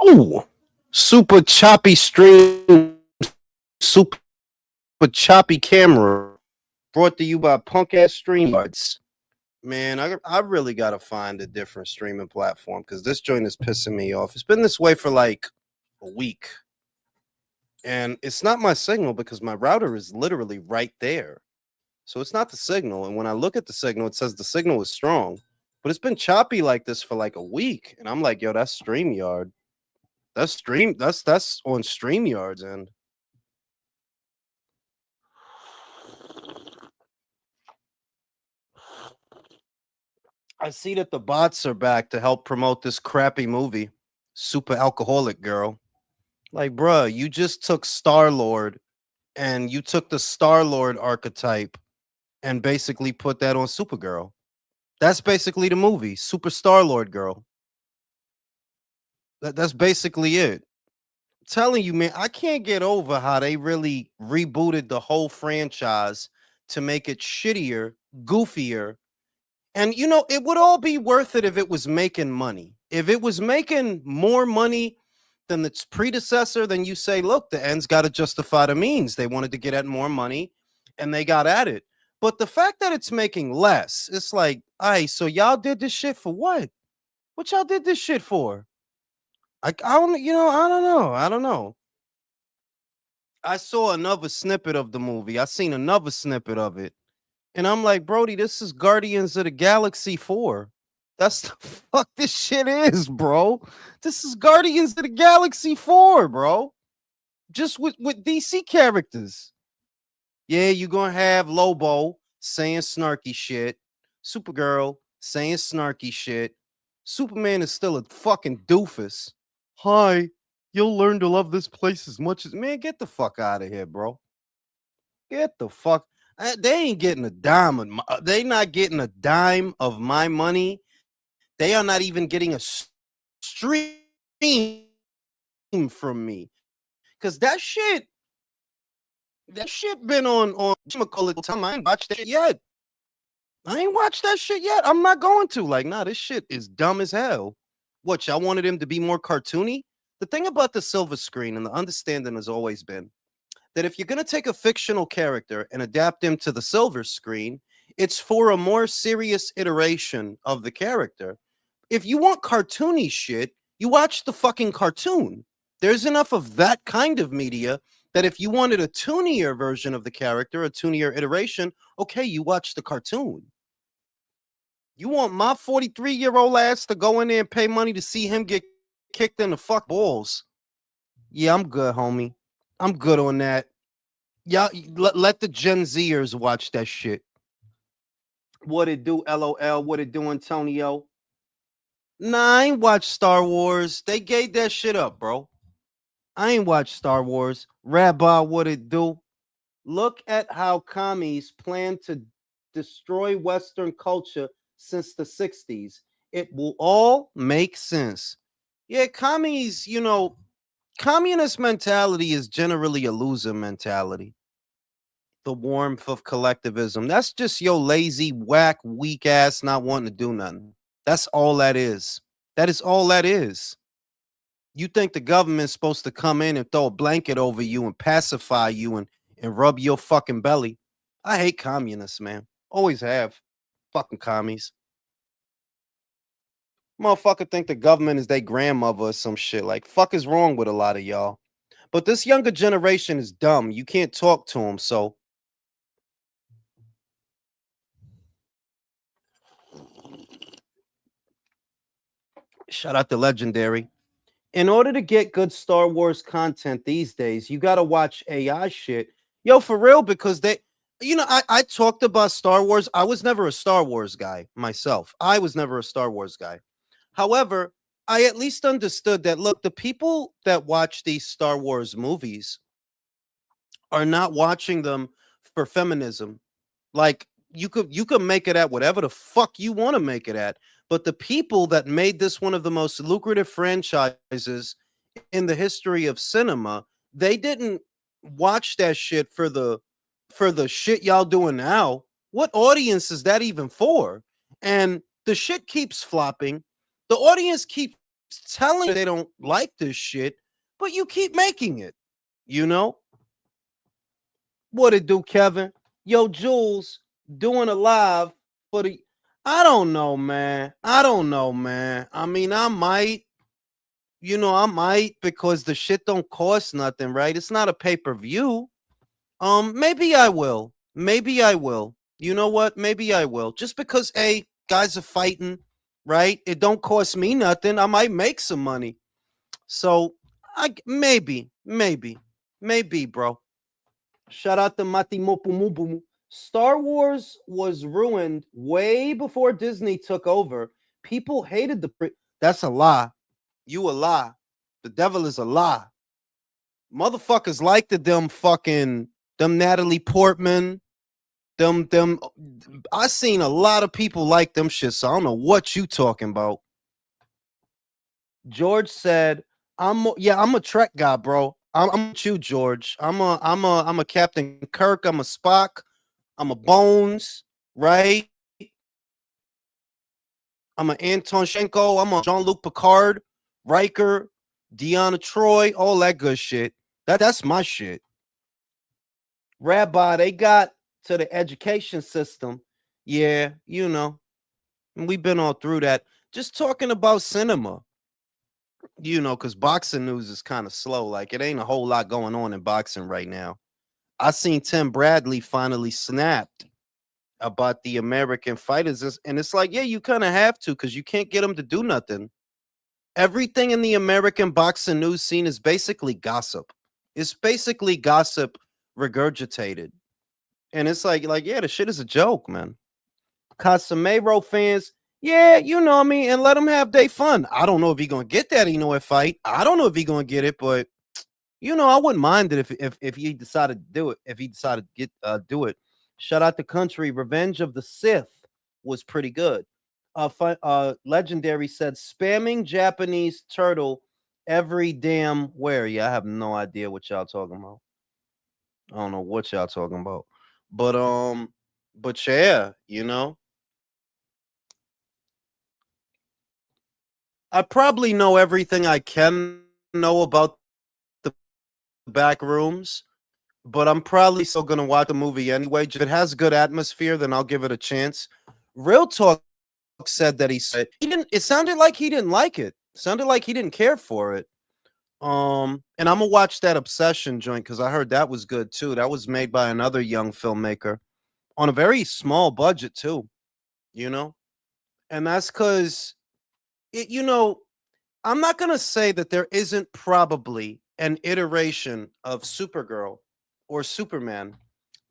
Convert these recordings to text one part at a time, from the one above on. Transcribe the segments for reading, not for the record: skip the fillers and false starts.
Ooh, super choppy stream, super choppy camera. Brought to you by punk ass StreamYards. Man, I really gotta find a different streaming platform because this joint is pissing me off. It's been this way for like a week, and it's not my signal because my router is literally right there. So it's not the signal. And when I look at the signal, it says the signal is strong, but it's been choppy like this for like a week, and I'm like, yo, that's StreamYard. That's on StreamYard's end. I see that the bots are back to help promote this crappy movie, Super Alcoholic Girl. Like, bruh, you just took Star Lord and you took the Star Lord archetype and basically put that on Supergirl. That's basically the movie, Super Star Lord Girl. That's basically it. Telling you, man, I can't get over how they really rebooted the whole franchise to make it shittier, goofier. And it would all be worth it if it was making money. If it was making more money than its predecessor, then you say, look, the ends got to justify the means. They wanted to get at more money and they got at it. But the fact that it's making less, it's like, all right, so y'all did this shit for what? What y'all did this shit for? I don't, I don't know. I don't know. I saw another snippet of the movie. I seen another snippet of it. And I'm like, Brody, this is Guardians of the Galaxy 4. That's the fuck this shit is, bro. This is Guardians of the Galaxy 4, bro. Just with DC characters. Yeah, you're gonna have Lobo saying snarky shit, Supergirl saying snarky shit. Superman is still a fucking doofus. Hi, you'll learn to love this place as much as man. Get the fuck out of here, bro. Get the fuck. They ain't getting a dime. They not getting a dime of my money. They are not even getting a stream from me. Cause that shit been on time. I ain't watched that yet. I ain't watched that shit yet. I'm not going to. Like, nah, this shit is dumb as hell. What, y'all wanted him to be more cartoony? The thing about the silver screen and the understanding has always been that if you're going to take a fictional character and adapt him to the silver screen, it's for a more serious iteration of the character. If you want cartoony shit, you watch the fucking cartoon. There's enough of that kind of media that if you wanted a toonier version of the character, a toonier iteration, okay, you watch the cartoon. You want my 43-year-old ass to go in there and pay money to see him get kicked in the fuck balls? Yeah, I'm good, homie. I'm good on that. Yeah, let the Gen Zers watch that shit. What it do, LOL? What it do, Antonio? Nah, I ain't watched Star Wars. They gave that shit up, bro. I ain't watched Star Wars. Rabbi, what it do? Look at how commies plan to destroy Western culture since the 60s. It will all make sense. Yeah, commies, communist mentality is generally a loser mentality. The warmth of collectivism. That's just your lazy, whack, weak ass not wanting to do nothing. That's all that is. That is all that is. You think the government's supposed to come in and throw a blanket over you and pacify you and rub your fucking belly. I hate communists, man. Always have. Fucking commies. Motherfucker think the government is their grandmother or some shit. Like, fuck is wrong with a lot of y'all. But this younger generation is dumb. You can't talk to them, so shout out to Legendary. In order to get good Star Wars content these days, you got to watch AI shit. Yo, for real, because I talked about Star Wars. I was never a Star Wars guy myself. I was never a Star Wars guy. However, I at least understood that, look, the people that watch these Star Wars movies are not watching them for feminism. Like you could make it at whatever the fuck you want to make it at. But the people that made this one of the most lucrative franchises in the history of cinema, they didn't watch that shit for the shit y'all doing now. What audience is that even for? And the shit keeps flopping. The audience keeps telling you they don't like this shit, but you keep making it. You know what it do, Kevin? Yo, Jules doing a live for the. I don't know, man. I don't know, man. I mean, I might. I might because the shit don't cost nothing, right? It's not a pay per view. Maybe I will. Maybe I will. You know what? Maybe I will. Just because guys are fighting, right? It don't cost me nothing. I might make some money. So maybe, bro. Shout out to Mati Mopumubumu. Star Wars was ruined way before Disney took over. People hated That's a lie. You a lie. The devil is a lie. Motherfuckers liked them Natalie Portman, them. I seen a lot of people like them shit. So I don't know what you talking about. George said, I'm a Trek guy, bro. I'm with you, George. I'm a Captain Kirk. I'm a Spock. I'm a Bones, right? I'm a Anton Shenko. I'm a Jean-Luc Picard, Riker, Deanna Troy, all that good shit. That's my shit. Rabbi, they got to the education system. Yeah, we've been all through that. Just talking about cinema, because boxing news is kind of slow. Like, it ain't a whole lot going on in boxing right now. I seen Tim Bradley finally snapped about the American fighters. And it's like, yeah, you kind of have to because you can't get them to do nothing. Everything in the American boxing news scene is basically gossip. It's basically gossip regurgitated. And it's like, yeah, the shit is a joke, man. Casemiro fans, yeah, what I mean, and let them have their fun. I don't know if he gonna get that fight. I don't know if he gonna get it, but I wouldn't mind it if he decided to do it. If he decided to do it. Shout out to Country. Revenge of the Sith was pretty good. Legendary said spamming Japanese turtle every damn where. Yeah, I have no idea what y'all talking about. I don't know what y'all talking about. But yeah, I probably know everything I can know about the back rooms, but I'm probably still gonna watch the movie anyway. If it has good atmosphere, then I'll give it a chance. Real Talk said that he didn't. It sounded like he didn't like it. Sounded like he didn't care for it. And I'm gonna watch that Obsession joint because I heard that was good too. That was made by another young filmmaker on a very small budget too. And that's because it. I'm not going to say that there isn't probably an iteration of Supergirl or Superman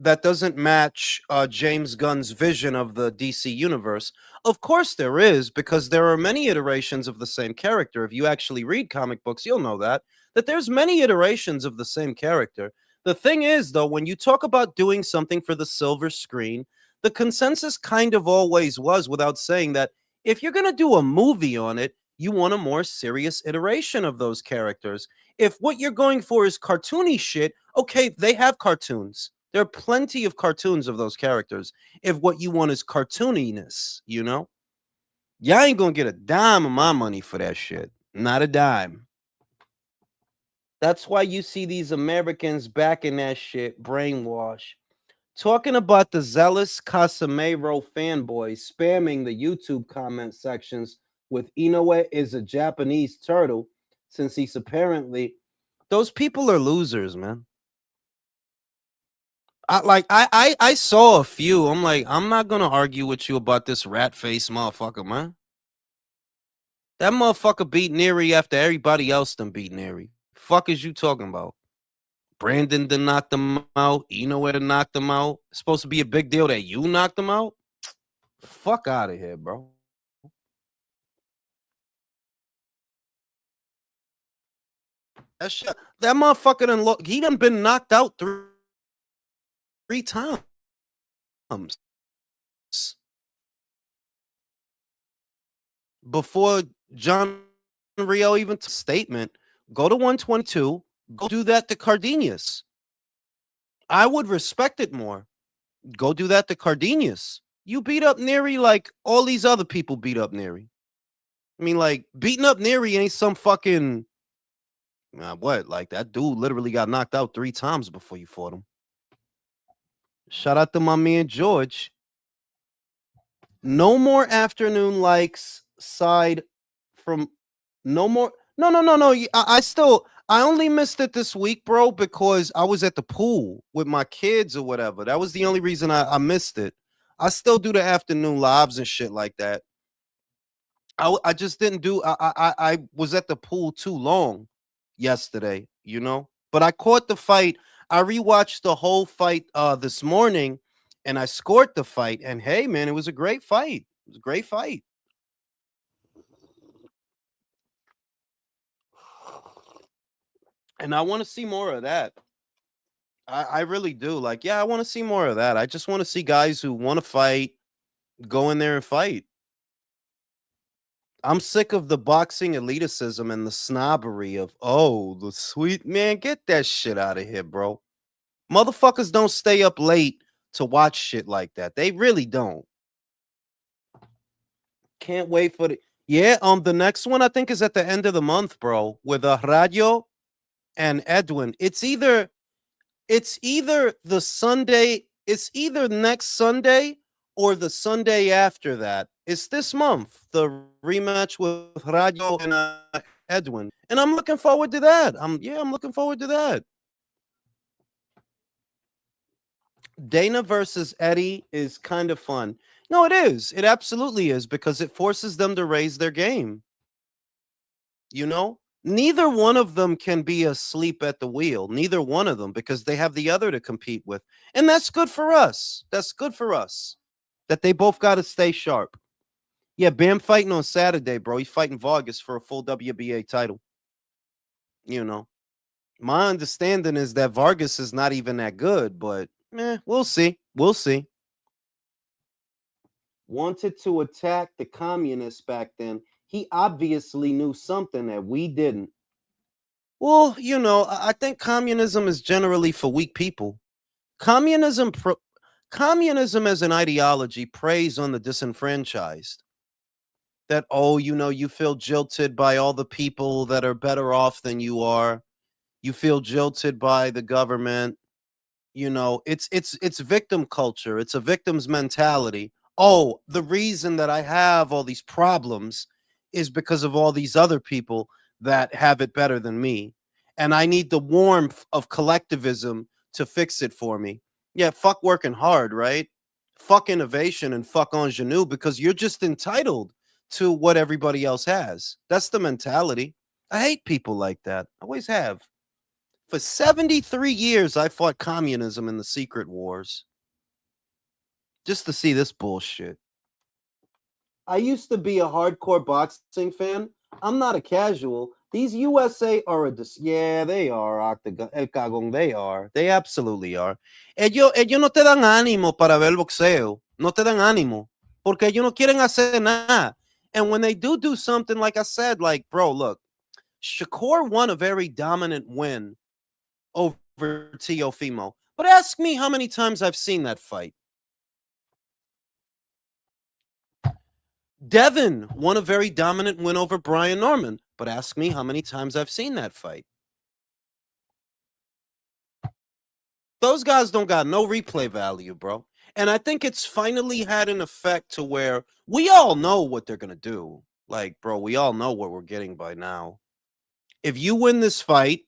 that doesn't match James Gunn's vision of the DC universe. Of course there is, because there are many iterations of the same character. If you actually read comic books, you'll know that there's many iterations of the same character. The thing is, though, when you talk about doing something for the silver screen, the consensus kind of always was, without saying that, if you're going to do a movie on it, you want a more serious iteration of those characters. If what you're going for is cartoony shit, okay, they have cartoons. There are plenty of cartoons of those characters. If what you want is cartooniness, y'all ain't gonna get a dime of my money for that shit. Not a dime. That's why you see these Americans backing that shit, brainwash. Talking about the zealous Casemiro fanboys spamming the YouTube comment sections with Inoue is a Japanese turtle, since he's apparently. Those people are losers, man. I saw a few. I'm like, I'm not gonna argue with you about this rat face motherfucker, man. That motherfucker beat Neri after everybody else done beat Neri. Fuck is you talking about? Brandon done knocked him out. Inoue done knocked him out. It's supposed to be a big deal that you knocked him out? Fuck out of here, bro. That motherfucker done look. He done been knocked out three times. Before John Rio even statement, go to 122, go do that to Cardenius. I would respect it more. Go do that to Cardenius. You beat up Neri like all these other people beat up Neri. I mean, like beating up Neary ain't some fucking what? Like that dude literally got knocked out 3 times before you fought him. Shout out to my man George. No more afternoon likes side from no more. No, no, no, no. I still I only missed it this week, bro, because I was at the pool with my kids or whatever. That was the only reason I missed it. I still do the afternoon lives and shit like that. I just didn't do. I was at the pool too long yesterday, you know. But I caught the fight. I rewatched the whole fight this morning, and I scored the fight. And hey, man, it was a great fight. It was a great fight. And I want to see more of that. I really do. Like, yeah, I want to see more of that. I just want to see guys who want to fight go in there and fight. I'm sick of the boxing elitism and the snobbery of, oh, the sweet man. Get that shit out of here, bro. Motherfuckers don't stay up late to watch shit like that. They really don't. Can't wait for the yeah. The next one I think is at the end of the month, bro, with Radio and Edwin. It's either the Sunday, it's either next Sunday or the Sunday after that. It's this month, the rematch with Radio and Edwin. And I'm looking forward to that. I'm looking forward to that. Dana versus Eddie is kind of fun. No, it is. It absolutely is because it forces them to raise their game. You know, neither one of them can be asleep at the wheel. Neither one of them because they have the other to compete with. And that's good for us. That's good for us that they both got to stay sharp. Yeah, Bam fighting on Saturday, bro. He's fighting Vargas for a full WBA title. You know, my understanding is that Vargas is not even that good, but we'll see. We'll see. Wanted to attack the communists back then. He obviously knew something that we didn't. Well, I think communism is generally for weak people. Communism, communism as an ideology preys on the disenfranchised. That you feel jilted by all the people that are better off than you are. You feel jilted by the government. It's victim culture. It's a victim's mentality. Oh, the reason that I have all these problems is because of all these other people that have it better than me, and I need the warmth of collectivism to fix it for me. Yeah, fuck working hard, right? Fuck innovation and fuck ingenue because you're just entitled to what everybody else has. That's the mentality. I hate people like that. I always have. For 73 years, I fought communism in the secret wars just to see this bullshit. I used to be a hardcore boxing fan. I'm not a casual. These USA are yeah, they are, Octagon, El Cagón, they are. They absolutely are. Ellos no te dan ánimo para ver boxeo. No te dan ánimo. Porque ellos no quieren hacer nada. And when they do something, like I said, like, bro, look, Shakur won a very dominant win over Teofimo. But ask me how many times I've seen that fight. Devin won a very dominant win over Brian Norman. But ask me how many times I've seen that fight. Those guys don't got no replay value, bro. And I think it's finally had an effect to where we all know what they're going to do. Like, bro, we all know what we're getting by now. If you win this fight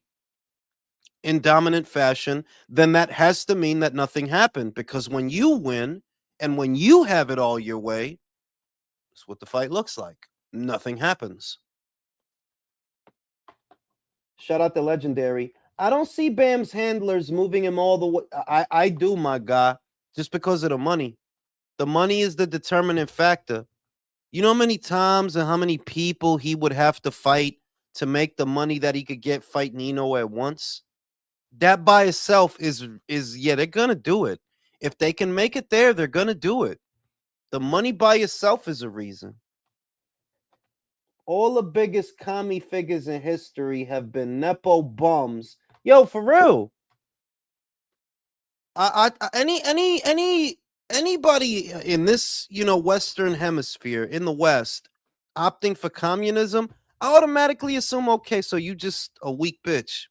in dominant fashion, then that has to mean that nothing happened. Because when you win and when you have it all your way, that's what the fight looks like. Nothing happens. Shout out to Legendary. I don't see Bam's handlers moving him all the way. I do, my guy, just because of the money. The money is the determining factor. You know how many times and how many people he would have to fight to make the money that he could get fight Nino at once? That by itself is yeah, they're gonna do it. If they can make it there, they're gonna do it. The money by itself is a reason. All the biggest commie figures in history have been Nepo bums. Yo, for real. Anybody in this, Western hemisphere in the West, opting for communism, I automatically assume, okay, so you just a weak bitch.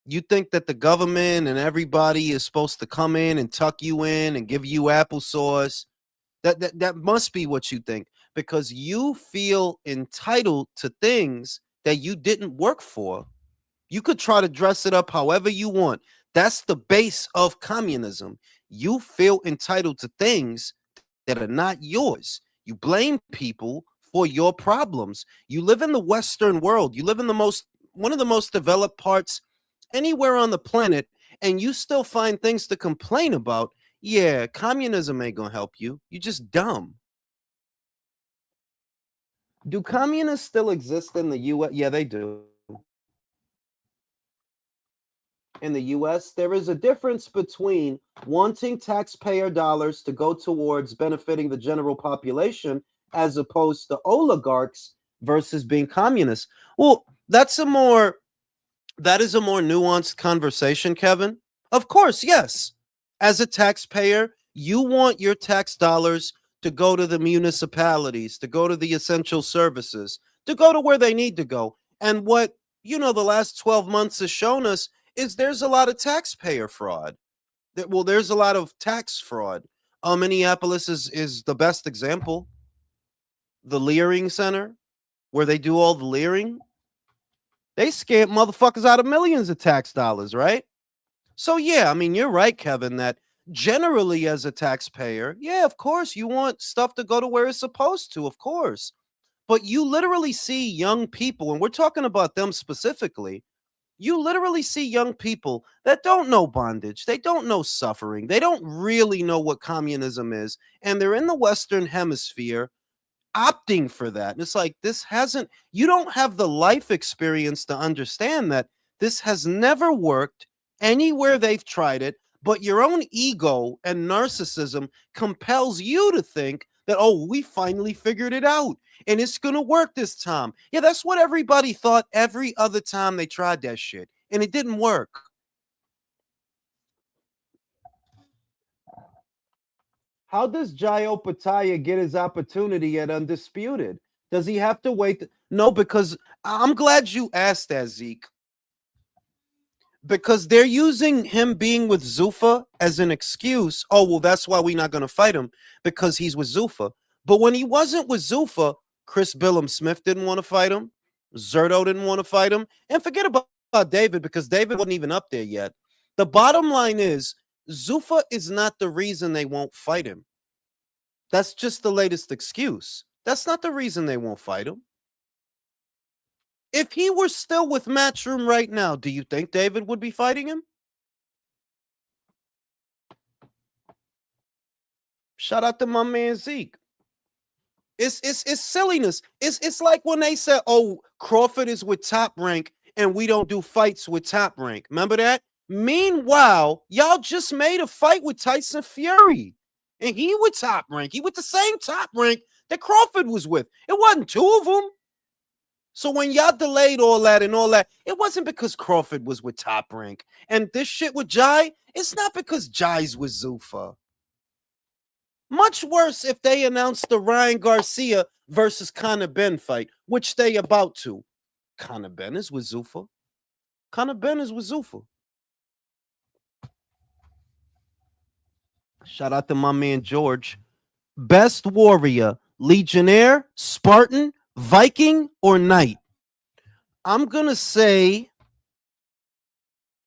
You think that the government and everybody is supposed to come in and tuck you in and give you applesauce. That must be what you think, because you feel entitled to things that you didn't work for. You could try to dress it up however you want. That's the base of communism. You feel entitled to things that are not yours. You blame people for your problems. You live in the Western world. You live in the most one of the most developed parts anywhere on the planet, and you still find things to complain about. Yeah, communism ain't gonna help you. You just dumb. Do communists still exist in the US? Yeah, they do. In the US, there is a difference between wanting taxpayer dollars to go towards benefiting the general population as opposed to oligarchs versus being communists. Well, that is a more nuanced conversation, Kevin. Of course, yes. As a taxpayer, you want your tax dollars to go to the municipalities, to go to the essential services, to go to where they need to go. And what, the last 12 months has shown us is there's a lot of taxpayer fraud. Well, there's a lot of tax fraud. Minneapolis is the best example. The Leering Center, where they do all the leering, they scam motherfuckers out of millions of tax dollars, right? So yeah, I mean, you're right, Kevin, that generally as a taxpayer, yeah, of course, you want stuff to go to where it's supposed to, of course. But you literally see young people, and we're talking about them specifically. You literally see young people that don't know bondage. They don't know suffering. They don't really know what communism is. And they're in the Western Hemisphere opting for that. And it's like, you don't have the life experience to understand that this has never worked anywhere they've tried it, but your own ego and narcissism compels you to think that, oh, we finally figured it out and it's going to work this time. Yeah, that's what everybody thought every other time they tried that shit, and it didn't work. How does Jayo Pataya get his opportunity at Undisputed? Does he have to wait? No, because I'm glad you asked that, Zeke. Because they're using him being with Zufa as an excuse. Oh, well, that's why we're not going to fight him, because he's with Zufa. But when he wasn't with Zufa, Chris Billum Smith didn't want to fight him. Zerto didn't want to fight him. And forget about David, because David wasn't even up there yet. The bottom line is Zufa is not the reason they won't fight him. That's just the latest excuse. That's not the reason they won't fight him. If he were still with Matchroom right now, do you think David would be fighting him? Shout out to my man Zeke. It's silliness. It's like when they said, "Oh, Crawford is with Top Rank and we don't do fights with Top Rank." Remember that? Meanwhile, y'all just made a fight with Tyson Fury, and he with Top Rank. He with the same Top Rank that Crawford was with. It wasn't two of them. So when y'all delayed all that and all that, it wasn't because Crawford was with Top Rank. And this shit with Jai, it's not because Jai's with Zufa. Much worse if they announced the Ryan Garcia versus Conor Ben fight, which they about to. Conor Ben is with Zufa. Conor Ben is with Zufa. Shout out to my man George. Best warrior, Legionnaire, Spartan, Viking, or Knight? I'm going to say,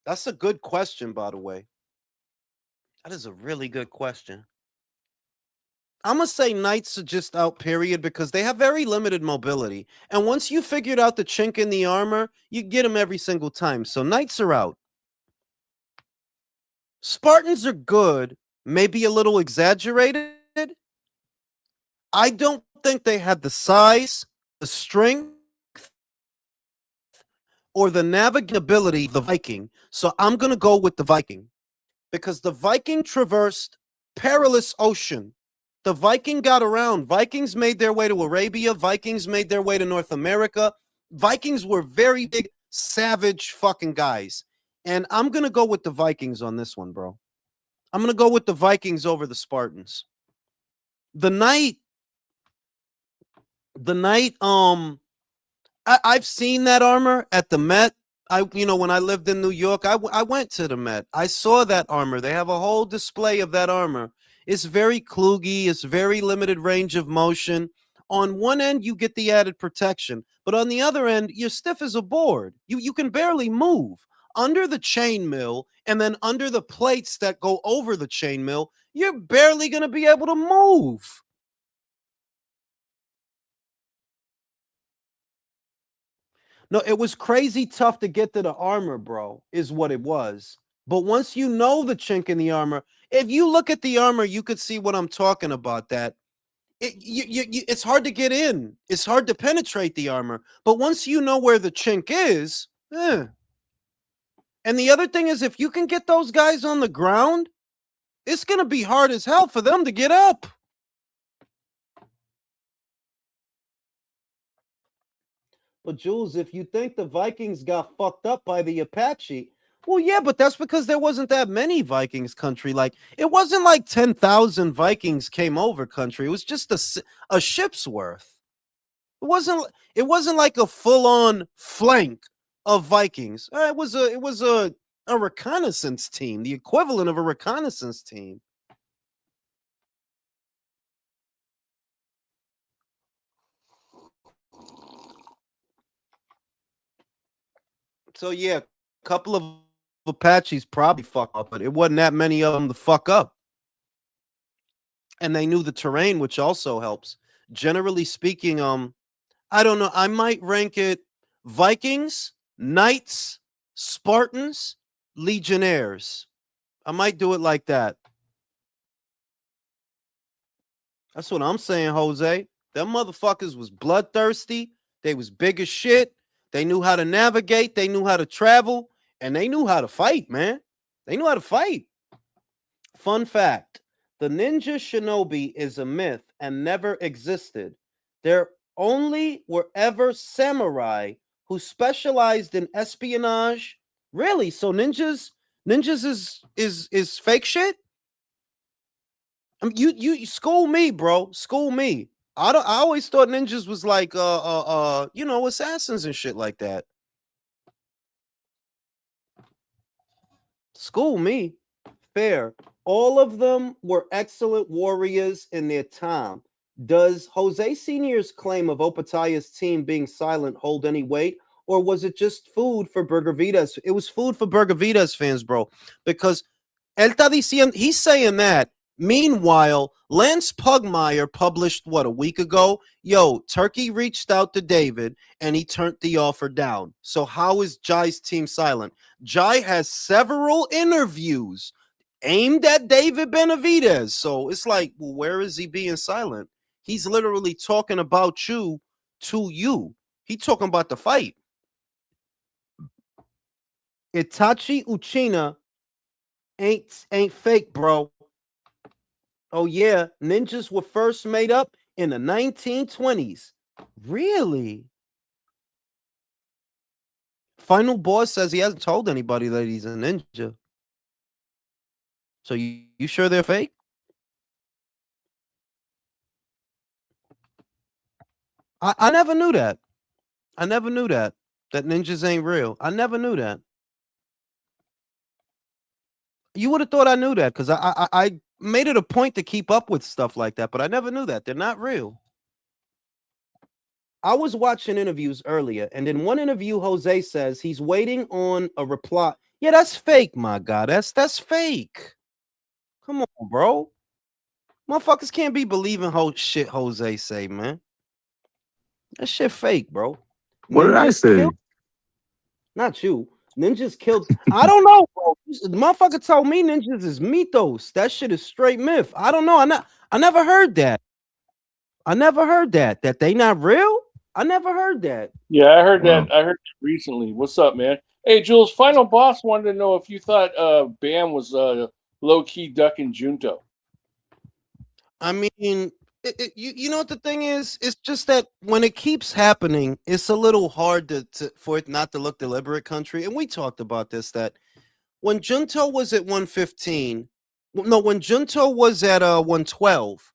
that's a good question, by the way. That is a really good question. I'm going to say Knights are just out, period, because they have very limited mobility. And once you figured out the chink in the armor, you get them every single time. So Knights are out. Spartans are good, maybe a little exaggerated. I don't think they had the size, the strength, or the navigability of the Viking. So I'm going to go with the Viking, because the Viking traversed perilous ocean. The Viking got around. Vikings made their way to Arabia. Vikings made their way to North America. Vikings were very big, savage fucking guys. And I'm going to go with the Vikings on this one, bro. I'm going to go with the Vikings over the Spartans. The Knight, The night I've seen that armor at the Met. When I lived in New York, I went to the Met. I saw that armor. They have a whole display of that armor. It's very kludgy. It's very limited range of motion. On one end, you get the added protection, but on the other end, you're stiff as a board. You can barely move. Under the chainmail and then under the plates that go over the chainmail, you're barely gonna be able to move. No, it was crazy tough to get to the armor, bro, is what it was. But once you know the chink in the armor, if you look at the armor, you could see what I'm talking about. That it's hard to get in. It's hard to penetrate the armor. But once you know where the chink is, And the other thing is, if you can get those guys on the ground, it's gonna be hard as hell for them to get up. But Jules, if you think the Vikings got fucked up by the Apache, well, yeah, but that's because there wasn't that many Vikings country. Like it wasn't like 10,000 Vikings came over country. It was just a ship's worth. It wasn't like a full on flank of Vikings. It was a reconnaissance team, the equivalent of a reconnaissance team. So yeah, a couple of Apaches probably fuck up, but it wasn't that many of them to fuck up. And they knew the terrain, which also helps. Generally speaking, I don't know. I might rank it Vikings, Knights, Spartans, Legionnaires. I might do it like that. That's what I'm saying, Jose. Them motherfuckers was bloodthirsty. They was big as shit. They knew how to navigate. They knew how to travel. And they knew how to fight, man. They knew how to fight. Fun fact, the ninja shinobi is a myth and never existed. There only were ever samurai who specialized in espionage. Really? So ninjas is fake shit? I mean, you school me, bro. School me. I always thought ninjas was like assassins and shit like that. School me. Fair. All of them were excellent warriors in their time. Does Jose Senior's claim of Opataya's team being silent hold any weight, or was it just food for Burger Vitas? It was food for Burger Vitas fans, bro, because he's saying that. Meanwhile, Lance Pugmire published a week ago? Yo, Turkey reached out to David and he turned the offer down. So how is Jai's team silent? Jai has several interviews aimed at David Benavidez. So it's like, well, where is he being silent? He's literally talking about you to you. He talking about the fight. Itachi Uchina ain't fake, bro. Oh yeah, ninjas were first made up in the 1920s. Really? Final Boss says he hasn't told anybody that he's a ninja. So you sure they're fake? I never knew that. I never knew that ninjas ain't real. I never knew that. You would have thought I knew that because I made it a point to keep up with stuff like that, but I never knew that. They're not real. I was watching interviews earlier, and in one interview, Jose says he's waiting on a reply. Yeah, that's fake, my God. That's fake. Come on, bro. Motherfuckers can't be believing shit Jose say, man. That shit fake, bro. What did I say? Not you. Ninjas killed. I don't know, bro. The motherfucker told me ninjas is mythos. That shit is straight myth. I don't know. I never heard that. I never heard that. That they not real? I never heard that. Yeah, I heard that. I heard that recently. What's up, man? Hey, Jules, Final Boss wanted to know if you thought Bam was low-key ducking Junto. I mean, you know what the thing is? It's just that when it keeps happening, it's a little hard for it not to look deliberate, country. And we talked about this, that when Junto was at 115, when Junto was at 112,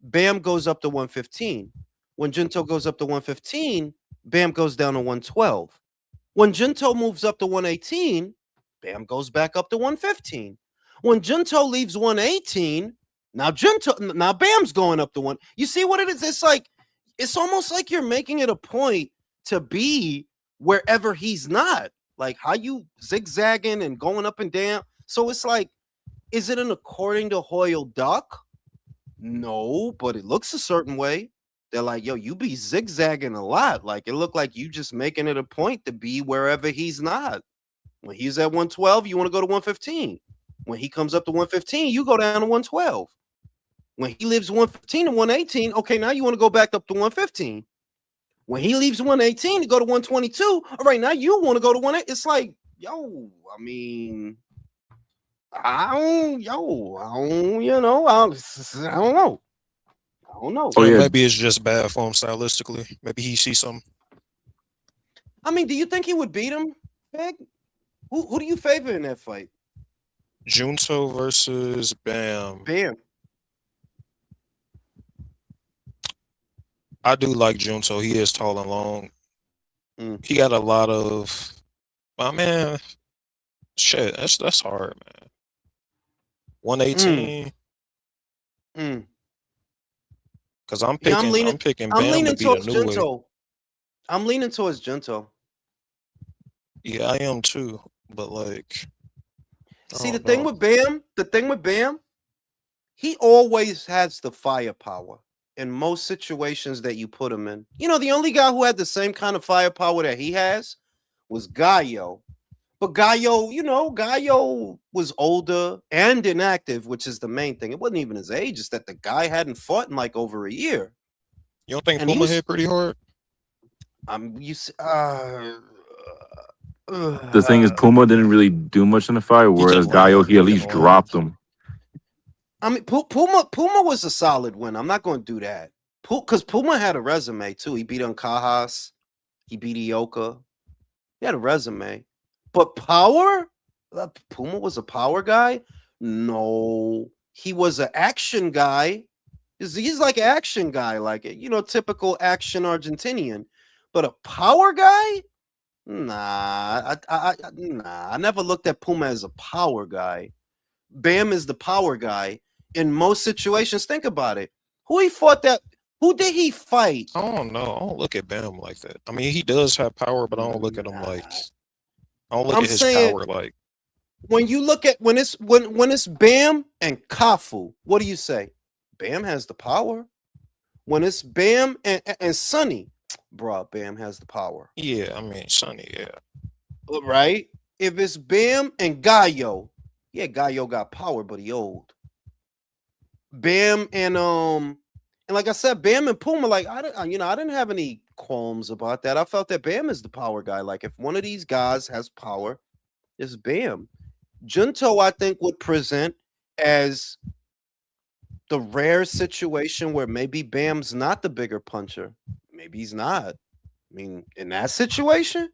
Bam goes up to 115. When Junto goes up to 115, Bam goes down to 112. When Junto moves up to 118, Bam goes back up to 115. When Junto leaves 118, now Bam's going up to one. You see what it is? It's almost like you're making it a point to be wherever he's not. Like how you zigzagging and going up and down. So it's like, is it an according to Hoyle Duck? No, but it looks a certain way. They're like, yo, you be zigzagging a lot. Like it looked like you just making it a point to be wherever he's not. When he's at 112, you want to go to 115. When he comes up to 115, you go down to 112. When he leaves 115 to 118, okay, now you want to go back up to 115. When he leaves 118 to go to 122, all right, now you want to go to 118. It's like, yo, I mean, I don't know. I don't know. Oh, yeah. Maybe it's just bad for him stylistically. Maybe he sees something. I mean, do you think he would beat him, Peg? Who do you favor in that fight? Junto versus Bam. Bam. I do like Junto. He is tall and long. Mm. He got a lot of. My man, shit, that's hard, man. 118. Because I'm picking, I'm picking Bam to beat a new weight. I'm leaning towards Junto. Yeah, I am too. But like, see, the thing with Bam, he always has the firepower in most situations that you put him in. You know, the only guy who had the same kind of firepower that he has was Gallo. But Gallo, Gallo was older and inactive, which is the main thing. It wasn't even his age; it's that the guy hadn't fought in like over a year. You don't think Puma hit pretty hard? The thing is, Puma didn't really do much in the fight, whereas Gallo, he at least dropped him. I mean, Puma was a solid win. I'm not going to do that. Because Puma had a resume, too. He beat Ancajas. He beat Ioka. He had a resume. But power? Puma was a power guy? No. He was an action guy. He's like an action guy, like, typical action Argentinian. But a power guy? Nah. I never looked at Puma as a power guy. Bam is the power guy in most situations. Think about it. Who did he fight? I don't know. I don't look at Bam like that. I mean, he does have power, but I don't look at him like. I don't look at his power like. When you look at when it's Bam and Kafu, what do you say? Bam has the power. When it's Bam and Sonny, bro, Bam has the power. Yeah, I mean Sonny, yeah. Right? If it's Bam and Gallo, yeah, Gallo got power, but he old. Bam and like I said, Bam and Puma, like I didn't have any qualms about that. I felt that Bam is the power guy. Like if one of these guys has power, it's Bam. Junto, I think, would present as the rare situation where maybe Bam's not the bigger puncher. Maybe he's not. I mean, in that situation,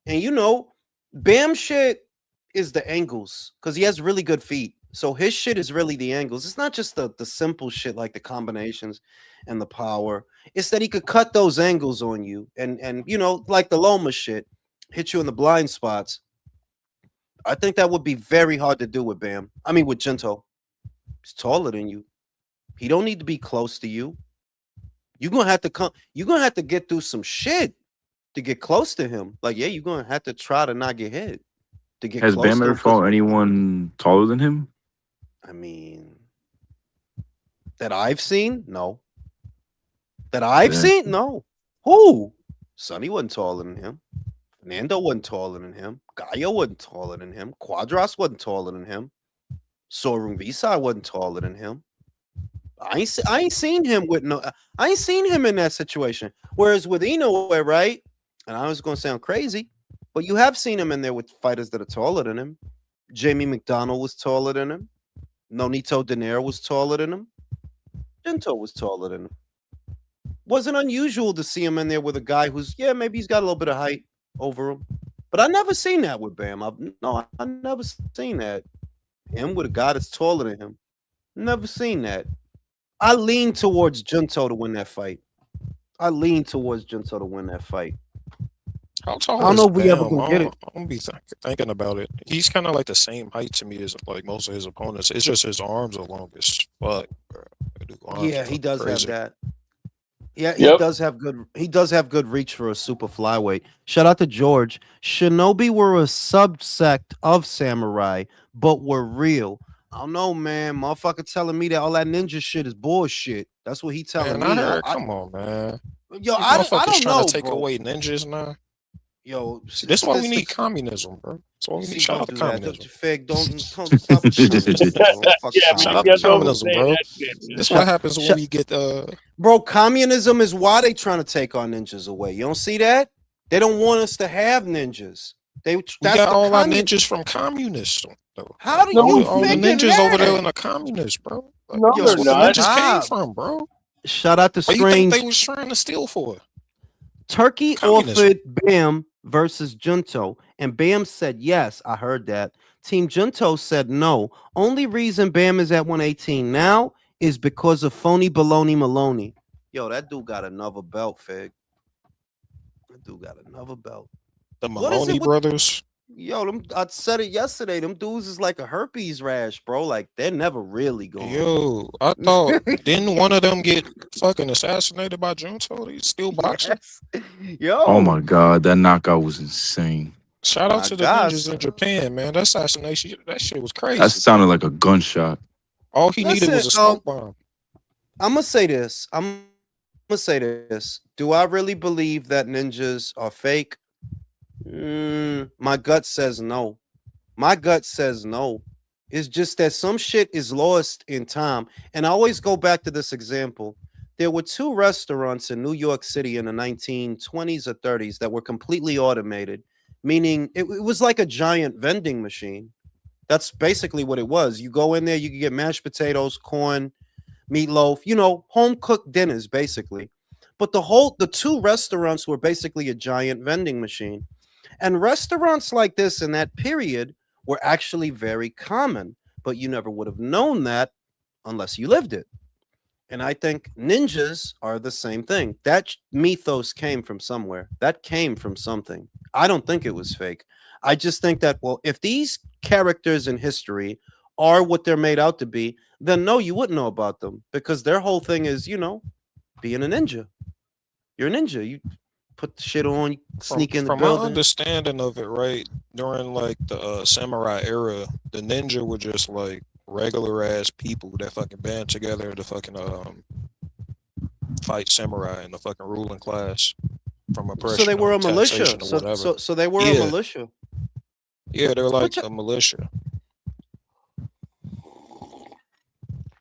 and Bam shit is the angles because he has really good feet. So his shit is really the angles. It's not just the simple shit like the combinations and the power. It's that he could cut those angles on you and like the Loma shit, hit you in the blind spots. I think that would be very hard to do with Bam. I mean, with Junto. He's taller than you. He don't need to be close to you. You're gonna have to get through some shit to get close to him. Like, yeah, you're gonna have to try to not get hit. To get Has Bam ever fought anyone taller than him? I mean, that I've seen, no. That I've seen, no. Who? Sonny wasn't taller than him. Fernando wasn't taller than him. Gallo wasn't taller than him. Quadras wasn't taller than him. Sorun Visai wasn't taller than him. I ain't seen him in that situation. Whereas with Inoue, right? And I was going to sound crazy, but you have seen him in there with fighters that are taller than him. Jamie McDonald was taller than him. Nonito Donaire was taller than him. Junto was taller than him. Wasn't unusual to see him in there with a guy who's, maybe he's got a little bit of height over him. But I never seen that with Bam. I never seen that. Him with a guy that's taller than him. Never seen that. I lean towards Junto to win that fight. I lean towards Junto to win that fight. How I tall don't is know if we ever Bam? gonna get it. I'm gonna be thinking about it. He's kind of like the same height to me as like most of his opponents. It's just his arms are long as fuck, bro. That dude arms are Yeah, he fucking does have crazy. that. Yeah, he Yep. does have good. He does have good reach for a super flyweight. Shout out to George. Shinobi were a subsect of samurai, but were real. I don't know, man. Motherfucker telling me that all that ninja shit is bullshit. That's what he telling Man, I me. heard. Come on, man. Yo, These I motherfuckers don't trying to know, take bro. away ninjas now. Yo, See, this is why we need statistics. communism, bro. That's why we need. See, Shout don't out to do that. Don't communism. you fake? Don't stop with the communism, bro. Fuck Yeah, Shout man, out to you communism, guys bro. communism, oversaying bro. that shit, man. This what Shut, happens when shut, we get bro. Communism is why they trying to take our ninjas away. You don't see that? They don't want us to have ninjas. we That's got the all our commun. ninjas from communists, though. How Like do No, you all the figure ninjas over there that? in the communists, bro. Like, no, that's they're Yo, what the not. ninjas came stop. from, bro. Shout out to What do you think they Strange. was trying to steal for? Turkey Communism. offered Bam versus Junto, and Bam said yes. I heard that. Team Junto said no. Only reason Bam is at 118 now is because of phony baloney Maloney. Yo, that dude got another belt, Fig. That dude got another belt. The What is Maloney it with brothers. yo? I said it yesterday. Them dudes is like a herpes rash, bro. Like they're never really gone. Yo, I thought didn't one of them get fucking assassinated by Junto? He's still boxing. Yes. Oh my Yo, god, that knockout was insane. Shout out my to the gosh. ninjas in Japan, man. That assassination, that shit was That crazy. sounded like a gunshot. All he needed Listen, was a smoke bomb. I'm gonna say this. I'm gonna say this. Do I really believe that ninjas are fake? My gut says no. My gut says no. It's just that some shit is lost in time. And I always go back to this example. There were two restaurants in New York City in the 1920s or 30s that were completely automated, meaning it was like a giant vending machine. That's basically what it was. You go in there, you can get mashed potatoes, corn, meatloaf, home cooked dinners basically. But the two restaurants were basically a giant vending machine. And restaurants like this in that period were actually very common, but you never would have known that unless you lived it. And I think ninjas are the same thing. That mythos came from somewhere. That came from something. I don't think it was fake. I just think that, well, if these characters in history are what they're made out to be, then no, you wouldn't know about them because their whole thing is, being a ninja. You're a ninja. You put the shit on, you sneak in the From my building. understanding of it, right during like the samurai era, the ninja were just like regular ass people that fucking band together to fucking fight samurai in the fucking ruling class from oppression So they were or a militia. taxation or So whatever. so they were a Yeah. militia. Yeah, they're like Which a militia.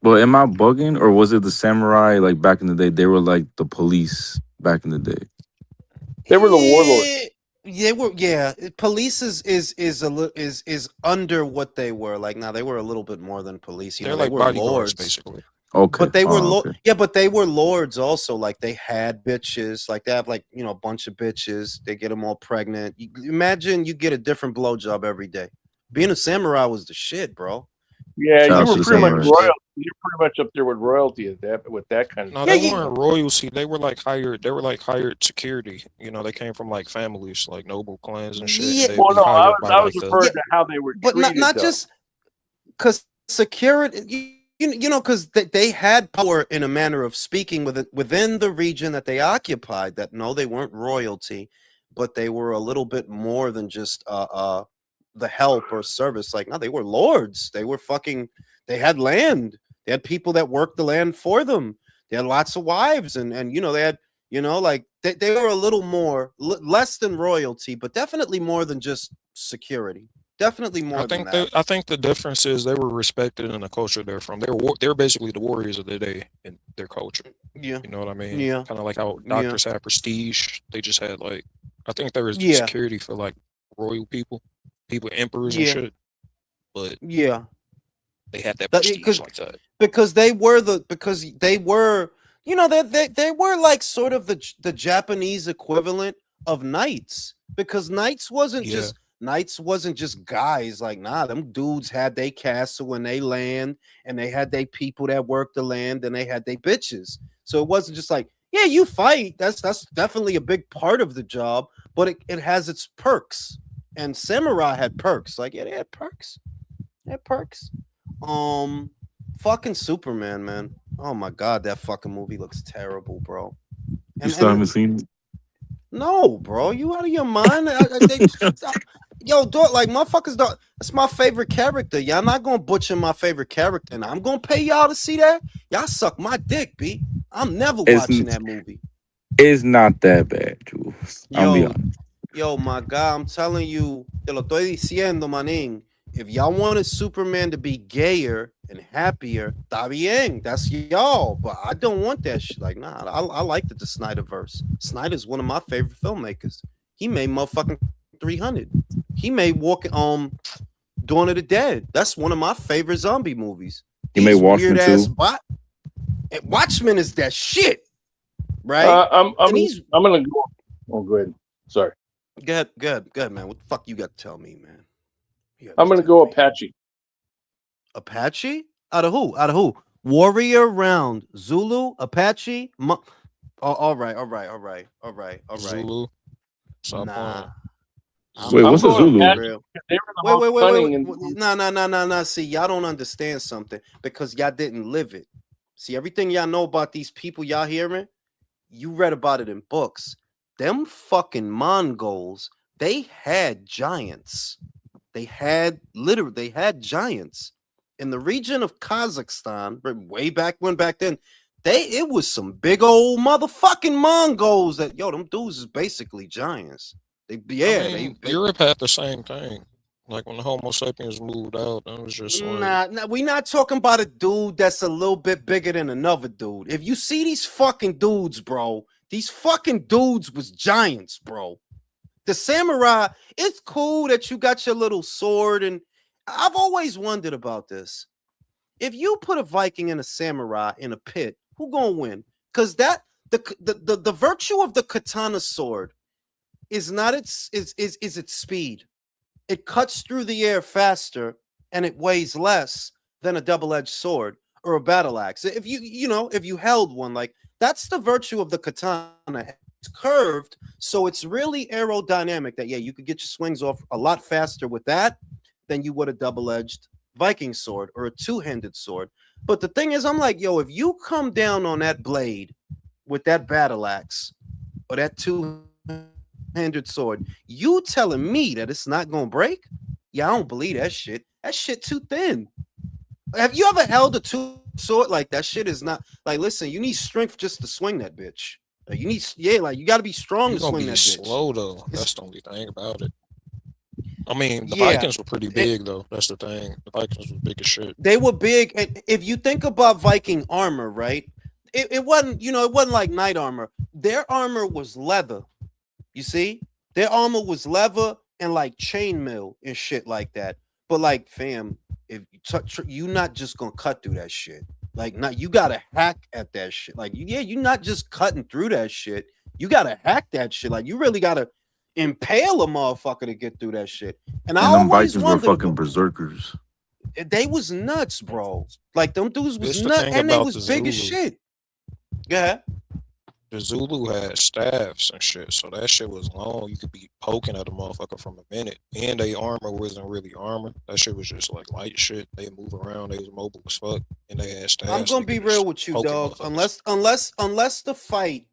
But am I bugging, or was it the samurai like back in the day? They were like the police back in the day. They were the warlords. They were, yeah. Police is under what they were. Like now they were a little bit more than police. They're They like were bodyguards, lords. basically. Okay. But they were okay. yeah, but they were lords also. Like they had bitches. Like they have like a bunch of bitches. They get them all pregnant. Imagine you get a different blowjob every day. Being a samurai was the shit, bro. Yeah, Shout you out to were the pretty much samurais. royal. You're pretty much up there with royalty with that kind of No, stuff. they weren't royalty. They were like hired. They were like hired security. They came from like families, like noble clans and shit. Yeah. And they'd Well, be no, I hired was by I was like the. referring to how they were But treated. not though. just because security. Because they had power in a manner of speaking within the region that they occupied. That no, they weren't royalty, but they were a little bit more than just the help or service. Like no, they were lords. They were fucking. They had land. They had people that worked the land for them. They had lots of wives, and they had like they were a little more less than royalty, but definitely more than just security. Definitely more than that. I think the difference is they were respected in the culture they're from. They're basically the warriors of the day in their culture. Yeah. You know what I mean? Yeah. Kind of like how Yeah. doctors have prestige. They just had like I think there was Yeah. security for like royal people, emperors and Yeah. shit. But Yeah. they had that That- prestige 'cause- like that. because they were they were like sort of the Japanese equivalent of knights, because knights wasn't Yeah. just guys. Like nah, them dudes had they castle and they land, and they had they people that worked the land, and they had they bitches. So it wasn't just like Yeah, you fight. That's definitely a big part of the job, but it has its perks. And Samurai had perks. Like, yeah, they had perks. They had perks. Um, fucking Superman, man. Oh my god, that fucking movie looks terrible, bro. You still haven't seen it? No, bro, you out of your mind? Yo, dog, like motherfuckers, dog. That's my favorite character. Y'all not gonna butcher my favorite character, and I'm gonna pay y'all to see that. Y'all suck my dick, B. I'm never watching that movie. It's not that bad, Jules. I'll be honest. Yo, my God, I'm telling you, te lo estoy diciendo, manín. If y'all wanted Superman to be gayer and happier, está bien. That's y'all. But I don't want that shit. Like, nah, I like the Snyderverse. Snyder's one of my favorite filmmakers. He made motherfucking 300. He made Dawn of the Dead. That's one of my favorite zombie movies. He made Watchmen too. Watchmen is that shit, right? I'm gonna go. Oh, go ahead. Sorry. Go ahead, man. What the fuck you got to tell me, man? I'm gonna go Apache. Apache? Out of who? Warrior Round. Zulu, Apache. All right. Zulu. Nah. Wait, what's a Zulu? Wait. Nah. See, y'all don't understand something because y'all didn't live it. See, everything y'all know about these people y'all hearing, you read about it in books. Them fucking Mongols, they had giants. They had giants. In the region of Kazakhstan, way back then, it was some big old motherfucking Mongols that, them dudes is basically giants. Europe had the same thing. Like when the Homo sapiens moved out, it was just like... Nah, we not talking about a dude that's a little bit bigger than another dude. If you see these fucking dudes, bro, these fucking dudes was giants, bro. The samurai, it's cool that you got your little sword, and I've always wondered about this. If you put a Viking and a samurai in a pit, who gonna win? Because the virtue of the katana sword is not its speed. It cuts through the air faster and it weighs less than a double-edged sword or a battle axe. If you held one, like, that's the virtue of the katana. It's curved, so it's really aerodynamic. That you could get your swings off a lot faster with that than you would a double-edged Viking sword or a two-handed sword. But the thing is, I'm like, if you come down on that blade with that battle axe or that two-handed sword, you telling me that it's not gonna break? Yeah, I don't believe that shit. That shit too thin. Have you ever held a two-sword? Like, that shit is not, like, listen, you need strength just to swing that bitch. Like, you need, you got to be strong to swing that bitch. Slow though. That's the only thing about it. I mean, the Vikings were pretty big though. That's the thing. The Vikings were big as shit. They were big, and if you think about Viking armor, right? It wasn't, it wasn't like knight armor. Their armor was leather. You see, their armor was leather and like chainmail and shit like that. But like, fam, if you not just gonna cut through that shit. Like, you gotta hack at that shit. Like, you're not just cutting through that shit. You gotta hack that shit. Like, you really gotta impale a motherfucker to get through that shit. And I always wondered, were fucking berserkers. They was nuts, bro. Like, them dudes was nuts, and they was big as shit. Yeah. The Zulu had staffs and shit, so that shit was long. You could be poking at a motherfucker from a minute. And their armor wasn't really armor. That shit was just like light shit. They move around, they was mobile as fuck, and they had staffs. I'm gonna be real with you, dog. Unless the fight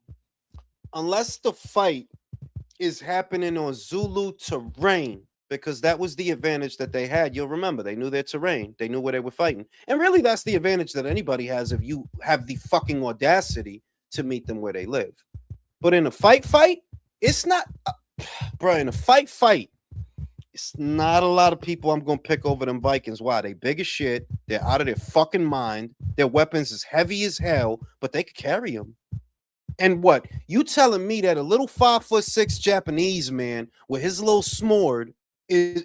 is happening on Zulu terrain, because that was the advantage that they had. You'll remember, they knew their terrain, they knew where they were fighting, and really, that's the advantage that anybody has if you have the fucking audacity to meet them where they live. But in a fight, it's not, bro. In a fight, it's not a lot of people I'm gonna pick over them Vikings. Why? They big as shit. They're out of their fucking mind. Their weapons is heavy as hell, but they could carry them. And what? You telling me that a little 5'6" Japanese man with his little sword is,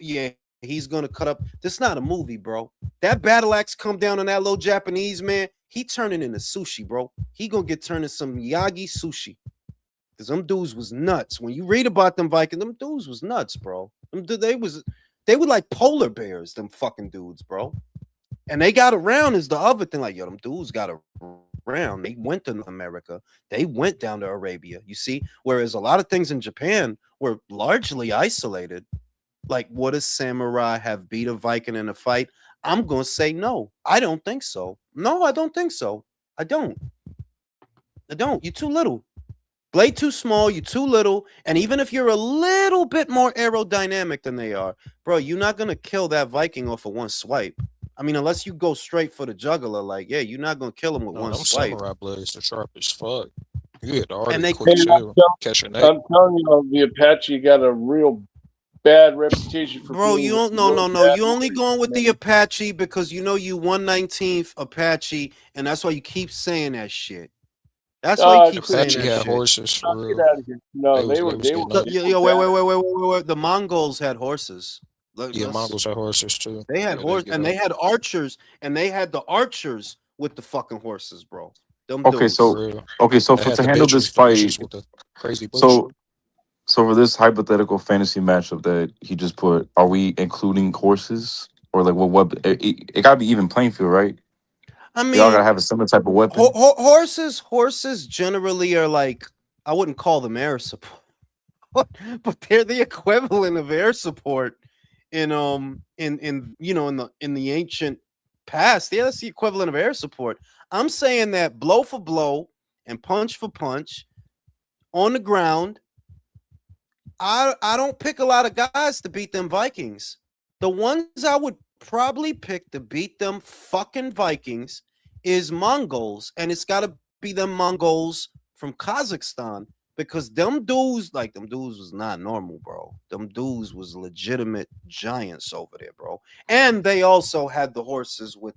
he's gonna cut up? This is not a movie, bro. That battle axe come down on that little Japanese man, he turning into sushi, bro. He gonna get turned into some Miyagi sushi. Cause them dudes was nuts. When you read about them Vikings, them dudes was nuts, bro. They were like polar bears, them fucking dudes, bro. And they got around is the other thing. Like, them dudes got around. They went to North America. They went down to Arabia. You see, whereas a lot of things in Japan were largely isolated. Like, would a samurai have beat a Viking in a fight? I'm gonna say no. I don't think so. No, I don't think so. I don't. I don't. You're too little. Blade too small, you're too little, and even if you're a little bit more aerodynamic than they are, bro, you're not gonna kill that Viking off of one swipe. I mean, unless you go straight for the jugular, like, yeah, you're not gonna kill him with No, one them swipe. samurai blades are sharp as fuck. You had to already And they quick Hey, too. Catch your neck. I'm telling you, the Apache got a real bad reputation for bro, being you don't really no. bad You only warriors, going with the man. Apache because you know you 119th Apache, and that's why you keep saying that shit. That's why you keep saying Apache that had shit. horses for Get real. out of here. No, They they was were getting Yo, up. yo, wait. The Mongols had horses. Yeah, Mongols had horses too. They had Yeah, they horse get and up they had archers, and they had the archers with the fucking horses, bro. Them Okay, dudes. so for real. okay, so They for had to the handle this bitches, the fight, bitches with the crazy bush. so for this hypothetical fantasy matchup that he just put, are we including horses or like what? It gotta be even playing field, right? I They all gotta mean, have a similar type of weapon. horses generally are like, I wouldn't call them air support, but they're the equivalent of air support in you know in the ancient past. Yeah, that's the equivalent of air support. I'm saying that blow for blow and punch for punch on the ground. I don't pick a lot of guys to beat them Vikings. The ones I would probably pick to beat them fucking Vikings is Mongols, and it's got to be them Mongols from Kazakhstan because them dudes was not normal, bro. Them dudes was legitimate giants over there, bro. And they also had the horses with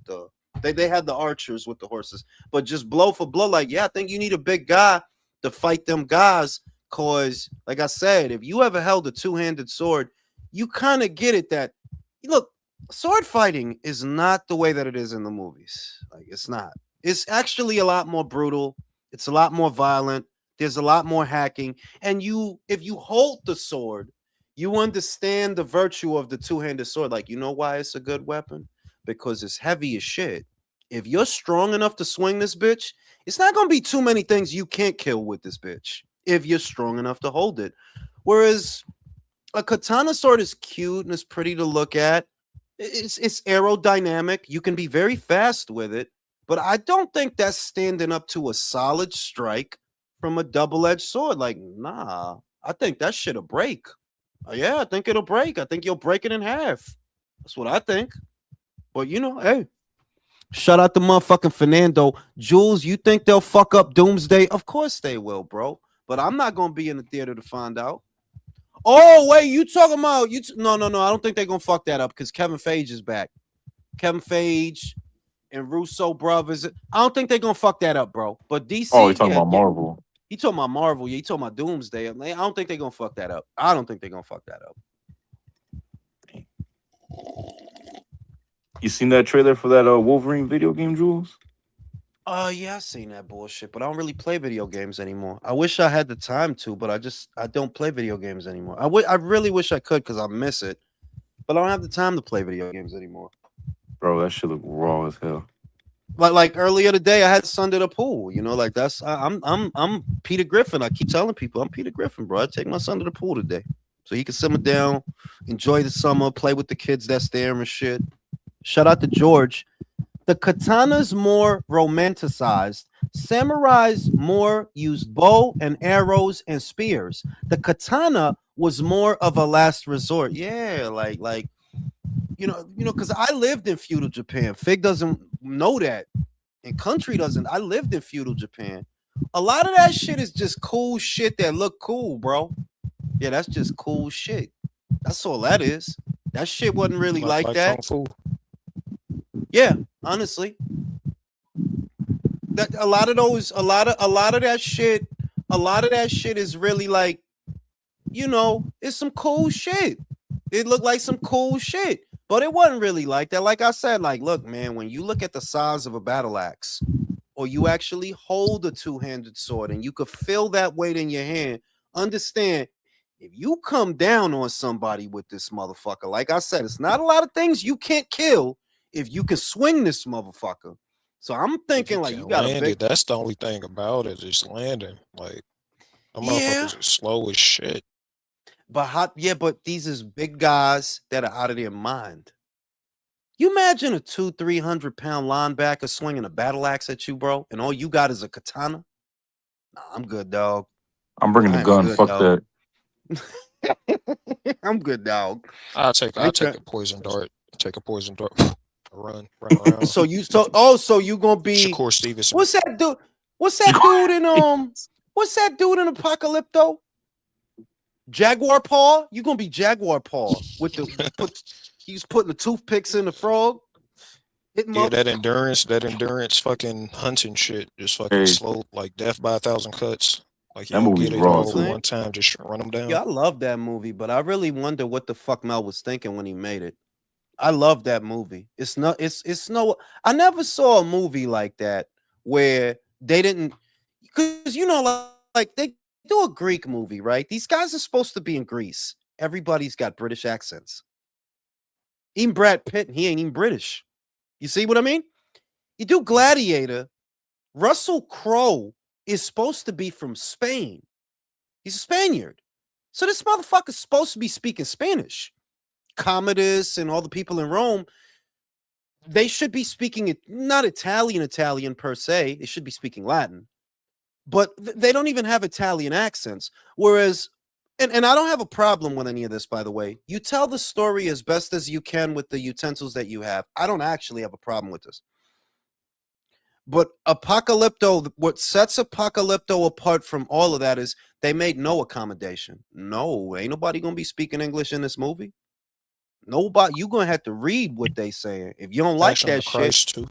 they had the archers with the horses, but just blow for blow, like, yeah, I think you need a big guy to fight them guys. Cause, like I said, if you ever held a two-handed sword, you kind of get it that look, sword fighting is not the way that it is in the movies. Like, it's not. It's actually a lot more brutal. It's a lot more violent. There's a lot more hacking. And if you hold the sword, you understand the virtue of the two-handed sword. Like, you know why it's a good weapon? Because it's heavy as shit. If you're strong enough to swing this bitch, it's not gonna be too many things you can't kill with this bitch if you're strong enough to hold it. Whereas a katana sword is cute and it's pretty to look at. It's aerodynamic. You can be very fast with it, but I don't think that's standing up to a solid strike from a double-edged sword. Like, nah, I think that shit'll break. Yeah, I think it'll break. I think you'll break it in half. That's what I think. But you know, hey, shout out to motherfucking Fernando. Jules, you think they'll fuck up Doomsday? Of course they will, bro. But I'm not gonna be in the theater to find out. Oh, wait, you talking about no. I don't think they're gonna fuck that up because Kevin Feige is back. Kevin Feige and Russo brothers. I don't think they're gonna fuck that up, bro. But DC, Oh, you're talking yeah, about Marvel. he talking about Marvel, yeah, he talking about Doomsday. I don't think they're gonna fuck that up. I don't think they're gonna fuck that up. You seen that trailer for that Wolverine video game, Jules? Yeah, I seen that bullshit, but I don't really play video games anymore. I wish I had the time to, but I don't play video games anymore. I really wish I could because I miss it, but I don't have the time to play video games anymore. Bro, that shit look raw as hell. Like earlier today, I had Sunday the pool. You know, like I'm Peter Griffin. I keep telling people I'm Peter Griffin, bro. I take my son to the pool today, so he can simmer down, enjoy the summer, play with the kids that's there and shit. Shout out to George. The katana's more romanticized. Samurais more used bow and arrows and spears. The katana was more of a last resort. Yeah, like you know, because I lived in feudal Japan. Fig doesn't know that, and Country doesn't. I lived in feudal Japan. A lot of that shit is just cool shit that look cool, bro. Yeah, that's just cool shit. That's all that is. That shit wasn't really like that. Kung Fu. Yeah, honestly, that a lot of that shit is really like, you know, it's some cool shit. It looked like some cool shit, but it wasn't really like that. Like I said, like, look, man, when you look at the size of a battle axe, or you actually hold a two-handed sword and you could feel that weight in your hand, understand if you come down on somebody with this motherfucker, like I said, it's not a lot of things you can't kill if you can swing this motherfucker. So I'm If thinking you like can you got a land big, it, that's the only thing about it, is landing. Like, them yeah. motherfuckers is slow as shit. But but these is big guys that are out of their mind. You imagine a 200-300 pound linebacker swinging a battle axe at you, bro, and all you got is a katana. Nah, I'm good, dog. I'm bringing the I am gun. good, Fuck dog. that. I'm good, dog. I'll I ain't take try- a poison dart. Take a poison dart. Run around. so you gonna be Shakur Stevenson. what's that dude? What's that dude in What's that dude in Apocalypto? Jaguar Paw? You gonna be Jaguar Paw with the he's putting the toothpicks in the frog, hitting Yeah, up. that endurance fucking hunting shit. Just fucking Hey, slow, like death by 1,000 cuts. Like, you that don't movie's get You it know what raw I'm all at too. saying? one time, just run them down. Yeah, I love that movie, but I really wonder what the fuck Mel was thinking when he made it. I love that movie. It's no I never saw a movie like that where they didn't because like they do a Greek movie, right? These guys are supposed to be in Greece. Everybody's got British accents. Even Brad Pitt, he ain't even British. You see what I mean? You do Gladiator, Russell Crowe is supposed to be from Spain. He's a Spaniard. So this motherfucker's supposed to be speaking Spanish. Commodus and all the people in Rome, they should be speaking it not Italian per se. They should be speaking Latin, but they don't even have Italian accents. Whereas, and I don't have a problem with any of this, by the way. You tell the story as best as you can with the utensils that you have. I don't actually have a problem with this. But Apocalypto, what sets Apocalypto apart from all of that is they made no accommodation. No, ain't nobody gonna be speaking English in this movie. Nobody, you gonna have to read what they saying. If you don't like Passion of that the shit, Christ too.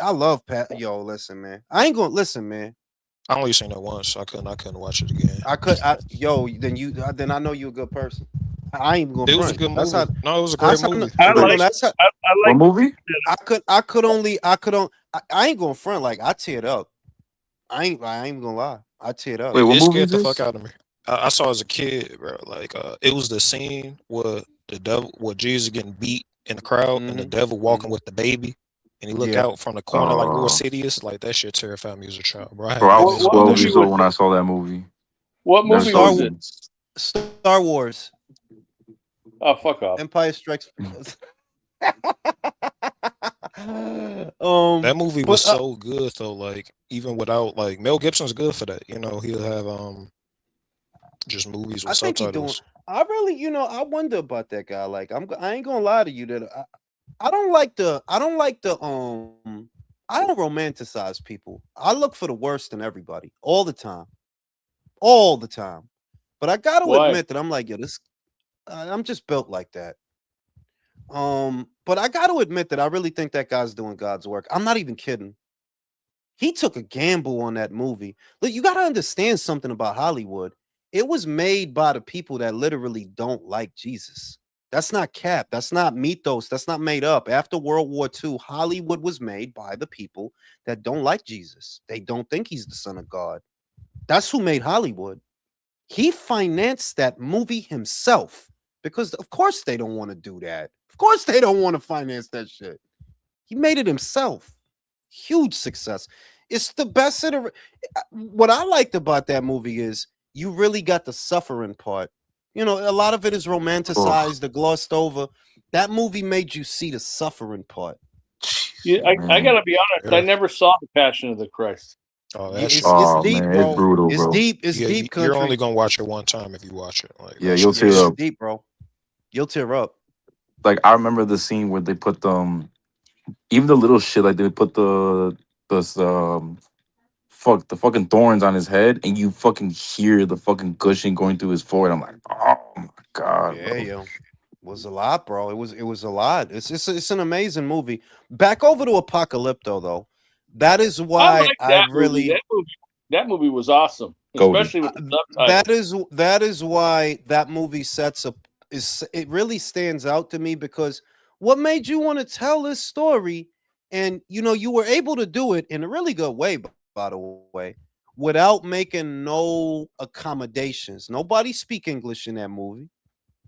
I love Pat. Yo, listen, man. I ain't gonna listen, man. I only seen that once. I couldn't watch it again. Then I know you a good person. I ain't gonna It was a front. good That's movie. how. No, it was a great That's how. movie. I No, Wait, no. like That's how. I what like movie? I could on. I ain't gonna front. Like I teared up. I ain't gonna lie. I teared up. Wait, what It movie is scared the fuck this? out of me. I saw as a kid, bro. Like, it was the scene where Jesus getting beat in the crowd, and the Mm-hmm. devil walking with the baby, and he look Yeah. out from the corner like real Uh, Sidious. Like, that shit terrified me as a child, bro. I had bro, I was what nightmares about that 12 movie years shit. was old when it? I saw that movie. What Never movie saw it Star was it? again. Star Wars. Oh, fuck off. Empire Strikes. That movie was But so good though. Like, even without, like, Mel Gibson's good for that. He'll have just movies I with think he doing. subtitles. I really, I wonder about that guy. Like, I ain't gonna lie to you that I don't like I don't romanticize people. I look for the worst in everybody all the time. But I got to Why? admit that I'm like, yo, I'm just built like that. But I got to admit that I really think that guy's doing God's work. I'm not even kidding. He took a gamble on that movie. Look, you got to understand something about Hollywood. It was made by the people that literally don't like Jesus. That's not cap. That's not mythos. That's not made up. After World War II, Hollywood was made by the people that don't like Jesus. They don't think he's the son of God. That's who made Hollywood. He financed that movie himself because, of course, they don't want to do that. Of course, they don't want to finance that shit. He made it himself. Huge success. It's the best. What I liked about that movie is you really got the suffering part. A lot of it is Oh, romanticized or glossed over. That movie made you see the suffering part. Yeah, jeez, I man. gotta be honest. I Yeah. never saw The Passion of the Christ. Oh, Yeah, that shit it's was Oh, deep, man, it's bro. brutal, It's bro. deep. It's yeah. deep, You're only country. gonna watch it one time if you watch it. Like, Yeah, that you'll shit tear Yeah, was. it's up. deep, bro. You'll tear up. Like, I remember the scene where they put even the little shit, like they put the fucking thorns on his head, and you fucking hear the fucking gushing going through his forehead. I'm like, oh my god, Yeah, bro. yo. Was a lot, bro. It was a lot. It's an amazing movie. Back over to Apocalypto though. That is I why like I that movie. really That movie was awesome, Goated. especially with the that subtitles. is why that movie sets up it really stands out to me because what made you want to tell this story and you were able to do it in a really good way, by the way, without making no accommodations. Nobody speak English in that movie.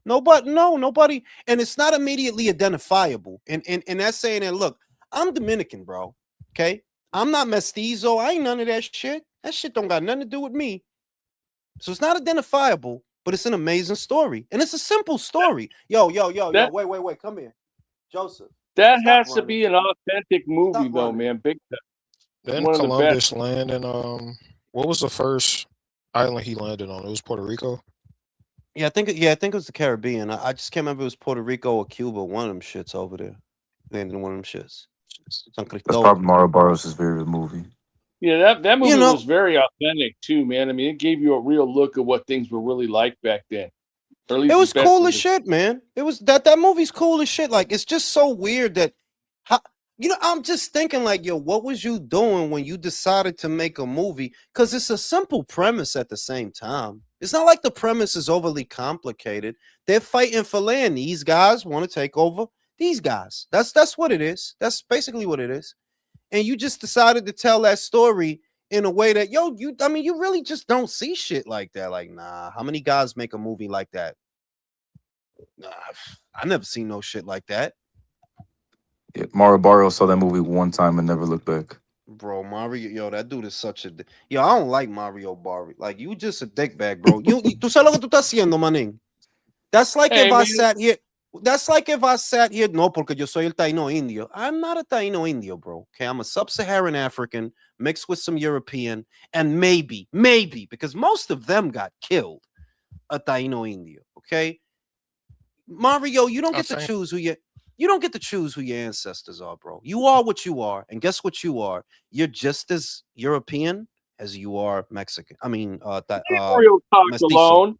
Nobody, and it's not immediately identifiable. And that's saying that, look, I'm Dominican, bro. Okay, I'm not mestizo. I ain't none of that shit. That shit don't got nothing to do with me. So it's not identifiable, but it's an amazing story, and it's a simple story. Yo, That wait, come here, Joseph. that Stop has to running. be an authentic movie, Stop though, running. man. Big time. Then One of the best. Columbus land in what was the first island he landed on? It was Puerto Rico. Yeah, I think it was the Caribbean. I just can't remember if it was Puerto Rico or Cuba. One of them shits over there. Landed in one of them shits. San That's Cristobal. probably Mario Barros' favorite movie. Yeah, that You movie know, was very authentic too, man. I mean, it gave you a real look at what things were really like back then, or at it least as was best cool as as it. shit, man. It was that movie's cool as shit. Like it's just so weird that how I'm just thinking like, yo, what was you doing when you decided to make a movie? Because it's a simple premise at the same time. It's not like the premise is overly complicated. They're fighting for land. These guys want to take over these guys. That's what it is. That's basically what it is. And you just decided to tell that story in a way that, yo, you really just don't see shit like that. Like, nah, how many guys make a movie like that? Nah, I never seen no shit like that. Yeah, Mario Barros saw that movie one time and never looked back. Bro, Mario, yo, that dude is such a yo. I don't like Mario Bari. Like, you just a dickbag, bro. Tú sabes lo que tú estás haciendo, manín. That's like if Hey, I man. sat here. That's like if I sat here. No, porque yo soy el Taino Indio. I'm not a Taino Indio, bro. Okay, I'm a sub-Saharan African mixed with some European, and maybe, because most of them got killed, a Taino Indio. Okay, Mario, you don't I get to think choose who you don't get to choose who your ancestors are, bro. You are what you are, and guess what you are? You're just as European as you are Mexican. I mean, Real talk mestizo. alone.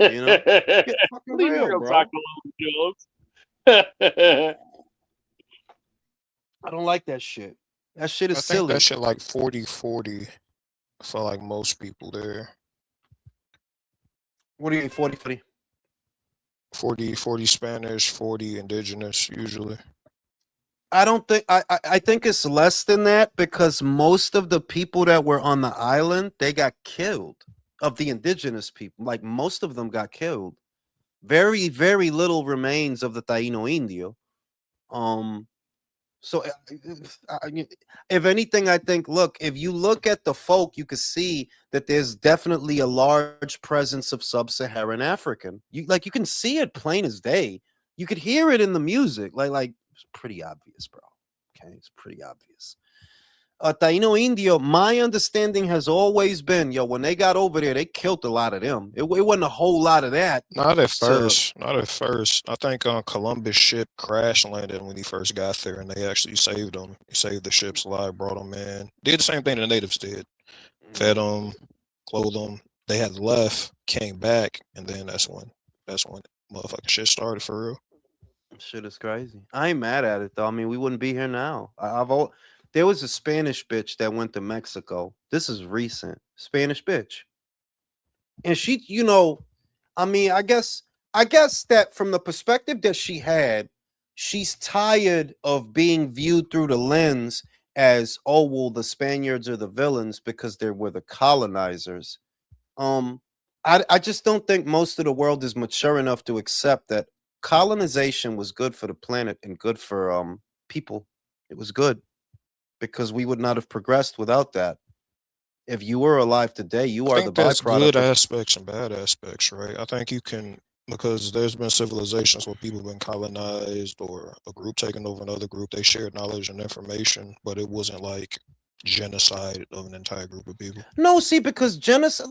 You know, get fucking Leave real, real talk bro. alone, Jones. I don't like that shit. That shit is I think that silly. shit like 40-40 for like most people there. What do you mean 40-40? 40 Spanish, 40 indigenous usually. I don't think I think it's less than that because most of the people that were on the island, they got killed. Of the indigenous people, like most of them got killed. Very, very little remains of the Taino Indio. Um, so if anything, I think, look, if you look at the folk, you can see that there's definitely a large presence of sub-Saharan African. You can see it plain as day. You could hear it in the music. Like it's pretty obvious, bro. Okay, it's pretty obvious. Taino Indio, my understanding has always been, yo, when they got over there, they killed a lot of them. It wasn't a whole lot of that Not at to first. Not at first. I think Columbus ship crash landed when he first got there, and they actually saved him. He saved the ship's life, brought him in. Did the same thing the natives did. Fed them, clothed them. They had left, came back, and then that's when motherfucking shit started for real. shit is crazy. I ain't mad at it though. I mean, we wouldn't be here now. There was a Spanish bitch that went to Mexico. This is recent. Spanish bitch. And she, I mean, I guess that from the perspective that she had, she's tired of being viewed through the lens as, oh, well, the Spaniards are the villains because they were the colonizers. Um, I just don't think most of the world is mature enough to accept that colonization was good for the planet and good for people. It was good because we would not have progressed without that. If you were alive today, you I are the think there's good byproduct of. aspects and bad aspects, right? I think you can because there's been civilizations where people been colonized or a group taking over another group. They shared knowledge and information, but it wasn't like genocide of an entire group of people. No, see, because genocide.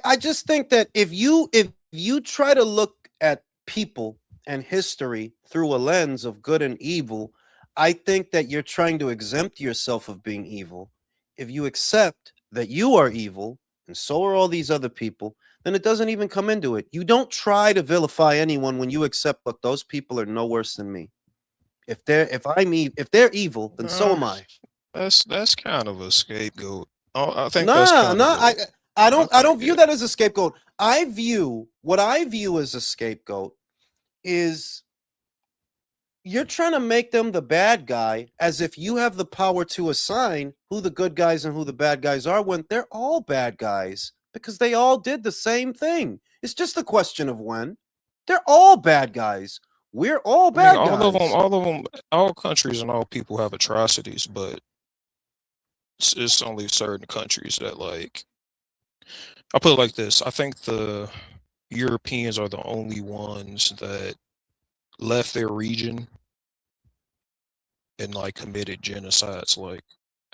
I just think that if you try to look at people and history through a lens of good and evil, I think that you're trying to exempt yourself of being evil. If you accept that you are evil and so are all these other people, then it doesn't even come into it. You don't try to vilify anyone when you accept, look, those people are no worse than me. If they're evil, then so Uh, am I. that's kind of a scapegoat. Oh, I think that's Nah, kind of nah. a. I I don't I think don't view that as a scapegoat. What I view as a scapegoat is you're trying to make them the bad guy as if you have the power to assign who the good guys and who the bad guys are when they're all bad guys because they all did the same thing. It's just a question of when. They're all bad guys. We're all I mean, bad all guys. of them, all countries and all people have atrocities, but it's only certain countries that like. I put it like this: I think the Europeans are the only ones that left their region and like committed genocides like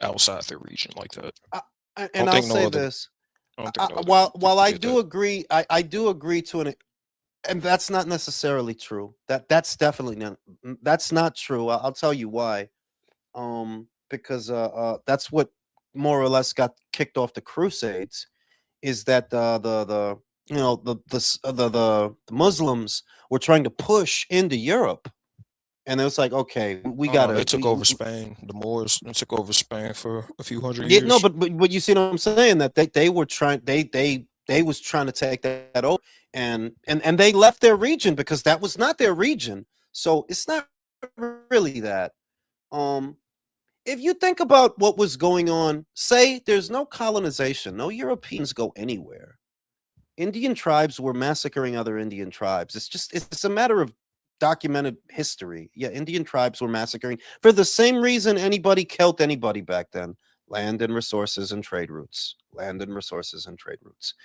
outside their region like that. I, I and don't I'll think no say other. this: I don't think no other while people I did do that. agree, I do agree to an, and that's not necessarily true. That's definitely not. That's not true. I'll tell you why. Because that's what more or less got kicked off the Crusades. Is that the you know the Muslims were trying to push into Europe, and it was like, okay, we Oh no, they gotta took over Spain. The Moors they took over Spain for a few hundred yeah, no, years. but you see what I'm saying? That they were trying they was trying to take that over, and they left their region because that was not their region. So it's not really that. Um, if you think about what was going on, say there's no colonization, no Europeans go anywhere. Indian tribes were massacring other Indian tribes. It's a matter of documented history. Yeah, Indian tribes were massacring for the same reason anybody killed anybody back then. Land and resources and trade routes. Land and resources and trade routes.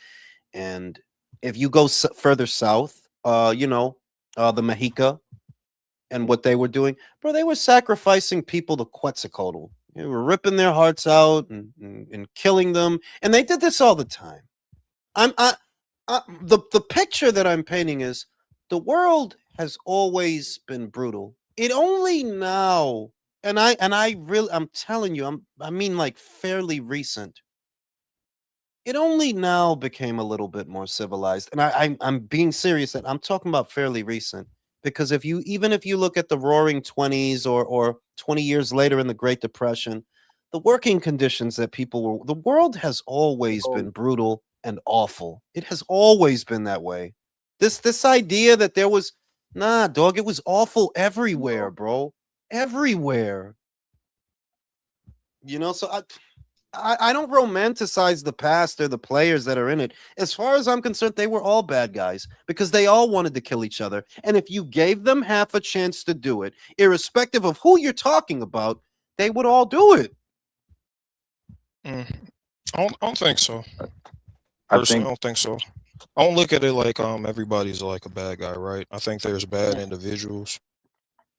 And if you go further south, the Mexica and what they were doing, bro, they were sacrificing people to Quetzalcoatl. They were ripping their hearts out and killing them, and they did this all the time. The picture that I'm painting is the world has always been brutal. It only now, I'm telling you, I mean like fairly recent. It only now became a little bit more civilized, and I'm being serious. That I'm talking about fairly recent because if you look at the Roaring Twenties or 20 years later in the Great Depression, the working conditions that people were, the world has always Oh, been brutal and awful. It has always been that way. This idea that there was nah, dog, it was awful everywhere, no. bro, everywhere. So I don't romanticize the past or the players that are in it. As far as I'm concerned, they were all bad guys because they all wanted to kill each other. And if you gave them half a chance to do it, irrespective of who you're talking about, they would all do it. Mm. I don't think so. I Personally, I think don't think so. I don't look at it like everybody's like a bad guy, right? I think there's bad individuals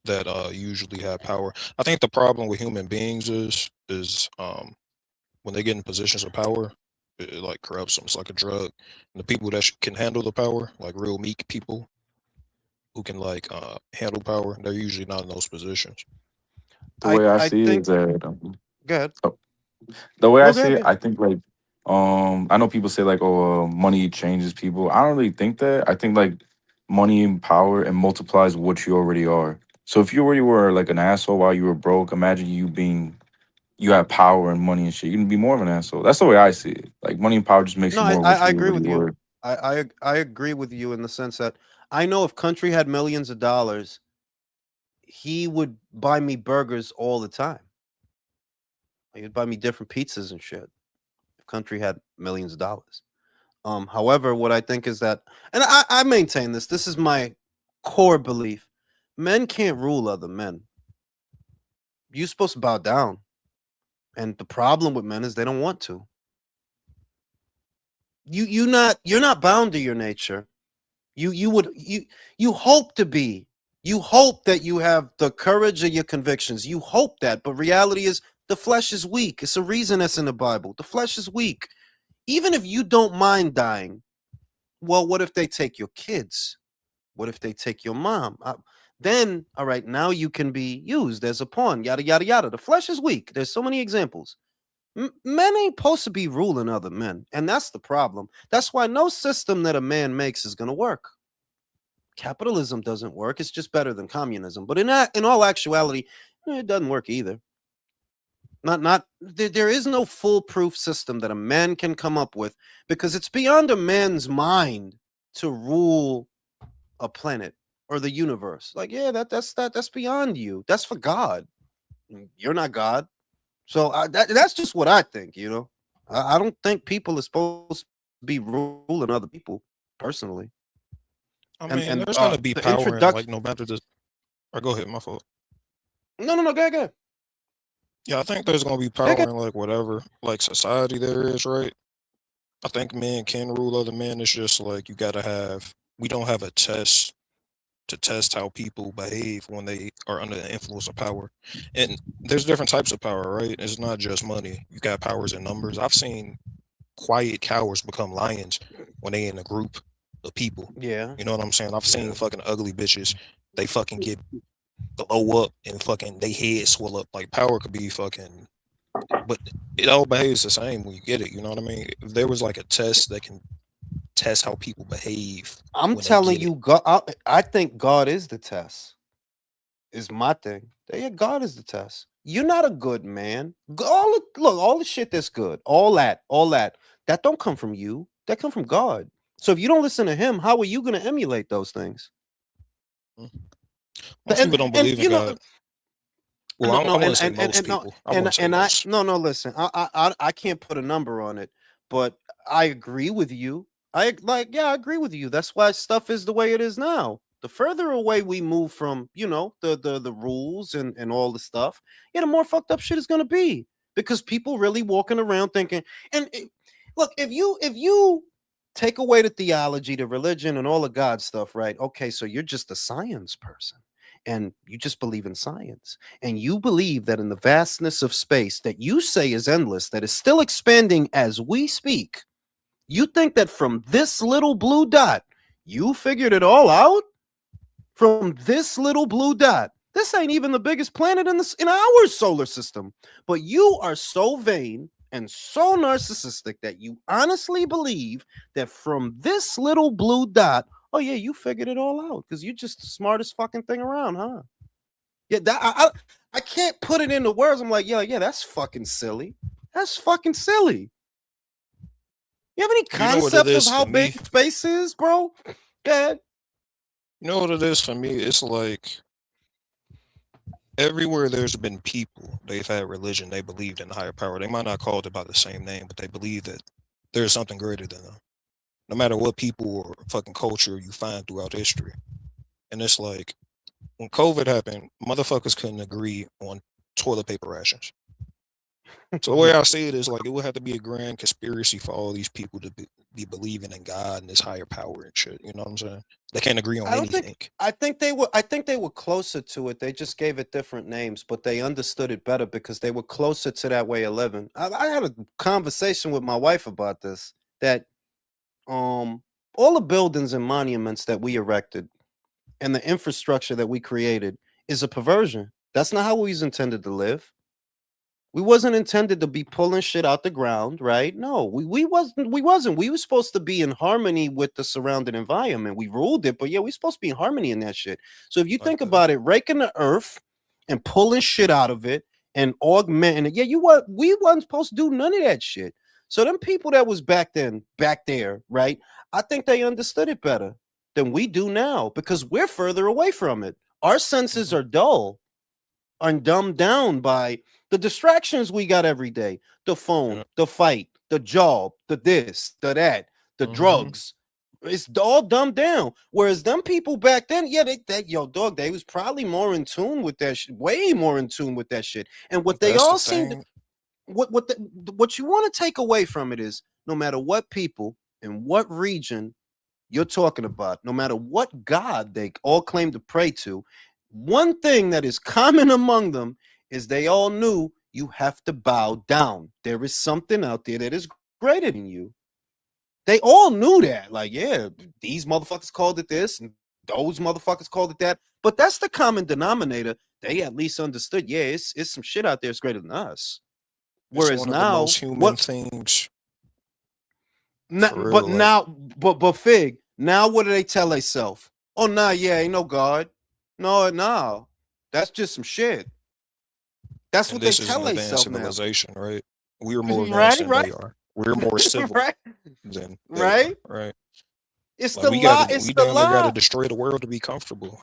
that usually have power. I think the problem with human beings is when they get in positions of power, it like corrupts them. It's like a drug. And the people that can handle the power, like real meek people who can like handle power, they're usually not in those positions. the I way I I see it think is that go ahead. oh, the way I No, go see ahead, it, go ahead. I think like I know people say like money changes people. I don't really think that. I think like money and power and multiplies what you already are. So if you already were like an asshole while you were broke, imagine you have power and money and shit. You're gonna be more of an asshole. That's the way I see it. Like money and power just makes No, you I, more of I what I you agree already with you. were. I agree with you in the sense that I know if Country had millions of dollars, he would buy me burgers all the time. He would buy me different pizzas and shit. If Country had millions of dollars. However, what I think is that, and I maintain this. This is my core belief: men can't rule other men. You're supposed to bow down, and the problem with men is they don't want to. You're not bound to your nature. You hope to be. You hope that you have the courage of your convictions. You hope that, but reality is the flesh is weak. It's a reason that's in the Bible. The flesh is weak. Even if you don't mind dying, well, what if they take your kids? What if they take your mom? Then, all right, now you can be used as a pawn, yada, yada, yada. The flesh is weak. There's so many examples. Men ain't supposed to be ruling other men. And that's the problem. That's why no system that a man makes is going to work. Capitalism doesn't work. It's just better than communism. But in all actuality, it doesn't work either. There is no foolproof system that a man can come up with because it's beyond a man's mind to rule a planet or the universe. Like, yeah, that's beyond you. That's for God. You're not God. So that's just what I think. I don't think people are supposed to be ruling other people personally. I and mean, there's gonna be the power in introduction. like no matter the. Or go ahead, my fault. No, go ahead. Yeah, I think there's gonna be power in like whatever like society there is, right? I think men can rule other men. It's just like you gotta have. We don't have a test to test how people behave when they are under the influence of power. And there's different types of power, right? It's not just money. You got powers in numbers. I've seen quiet cowards become lions when they in a group of people. Yeah. You know what I'm saying? I've seen fucking ugly bitches. They fucking get glow up and fucking they head swell up. Like power could be fucking, but it all behaves the same when you get it. You know what I mean? If there was like a test that can test how people behave I'm when they telling get it. you, God. I think God is the test. Is my thing. Yeah, God is the test. You're not a good man. All the shit that's good, all that, that don't come from you. That come from God. So if you don't listen to Him, how are you going to emulate those things? Most people don't believe in you know, God. Well, I want to say most people. I wouldn't say most. no, listen, I can't put a number on it, but I agree with you. I agree with you. That's why stuff is the way it is now. The further away we move from, the rules and all the stuff, the more fucked up shit is gonna be because people really walking around thinking. Look, if you take away the theology, the religion, and all the God stuff, right? Okay, so you're just a science person, and you just believe in science, and you believe that in the vastness of space that you say is endless, that is still expanding as we speak, you think that from this little blue dot, you figured it all out? From this little blue dot, this ain't even the biggest planet in our solar system, but you are so vain and so narcissistic that you honestly believe that from this little blue dot, oh yeah, you figured it all out because you're just the smartest fucking thing around, huh? Yeah, I can't put it into words. I'm like, yeah, that's fucking silly. That's fucking silly. You have any You know what it concept of is how for me? big space is, bro? Go ahead. You know what it is for me? It's like everywhere there's been people, they've had religion, they believed in a higher power. They might not call it by the same name, but they believe that there's something greater than them. No matter what people or fucking culture you find throughout history. And it's like when COVID happened, motherfuckers couldn't agree on toilet paper rations. So the way I see it is like it would have to be a grand conspiracy for all these people to be believing in God and this higher power and shit. You know what I'm saying? They can't agree on I don't anything. think. I think they were closer to it. They just gave it different names, but they understood it better because they were closer to that way of living. I had a conversation with my wife about this. That all the buildings and monuments that we erected and the infrastructure that we created is a perversion. That's not how we was intended to live. We wasn't intended to be pulling shit out the ground, right? No, we wasn't. We were supposed to be in harmony with the surrounding environment. We ruled it, but yeah, we supposed to be in harmony in that shit. So if you think about it, raking the earth and pulling shit out of it and augmenting it, yeah, we wasn't supposed to do none of that shit. So them people that was back there, right? I think they understood it better than we do now because we're further away from it. Our senses are dull and dumbed down by the distractions we got every day: the phone, the fight, the job, the this, the that, the drugs. It's all dumbed down. Whereas them people back then, yeah, they was probably more in tune with that shit, way more in tune with that shit. And what they all seemed, what you want to take away from it is no matter what people in what region you're talking about, no matter what God they all claim to pray to, one thing that is common among them is they all knew you have to bow down. There is something out there that is greater than you. They all knew that. Like, yeah, these motherfuckers called it this, and those motherfuckers called it that. But that's the common denominator. They at least understood, yeah, it's some shit out there that's greater than us. Whereas it's one of now, the most human things. But Fig, now what do they tell themselves? Oh, nah, yeah, ain't no God. No, that's just some shit. That's what they tell themselves now. Civilization, right? We're more advanced than they are. We're more civil than they are, right? It's like the lie. We got to destroy the world to be comfortable.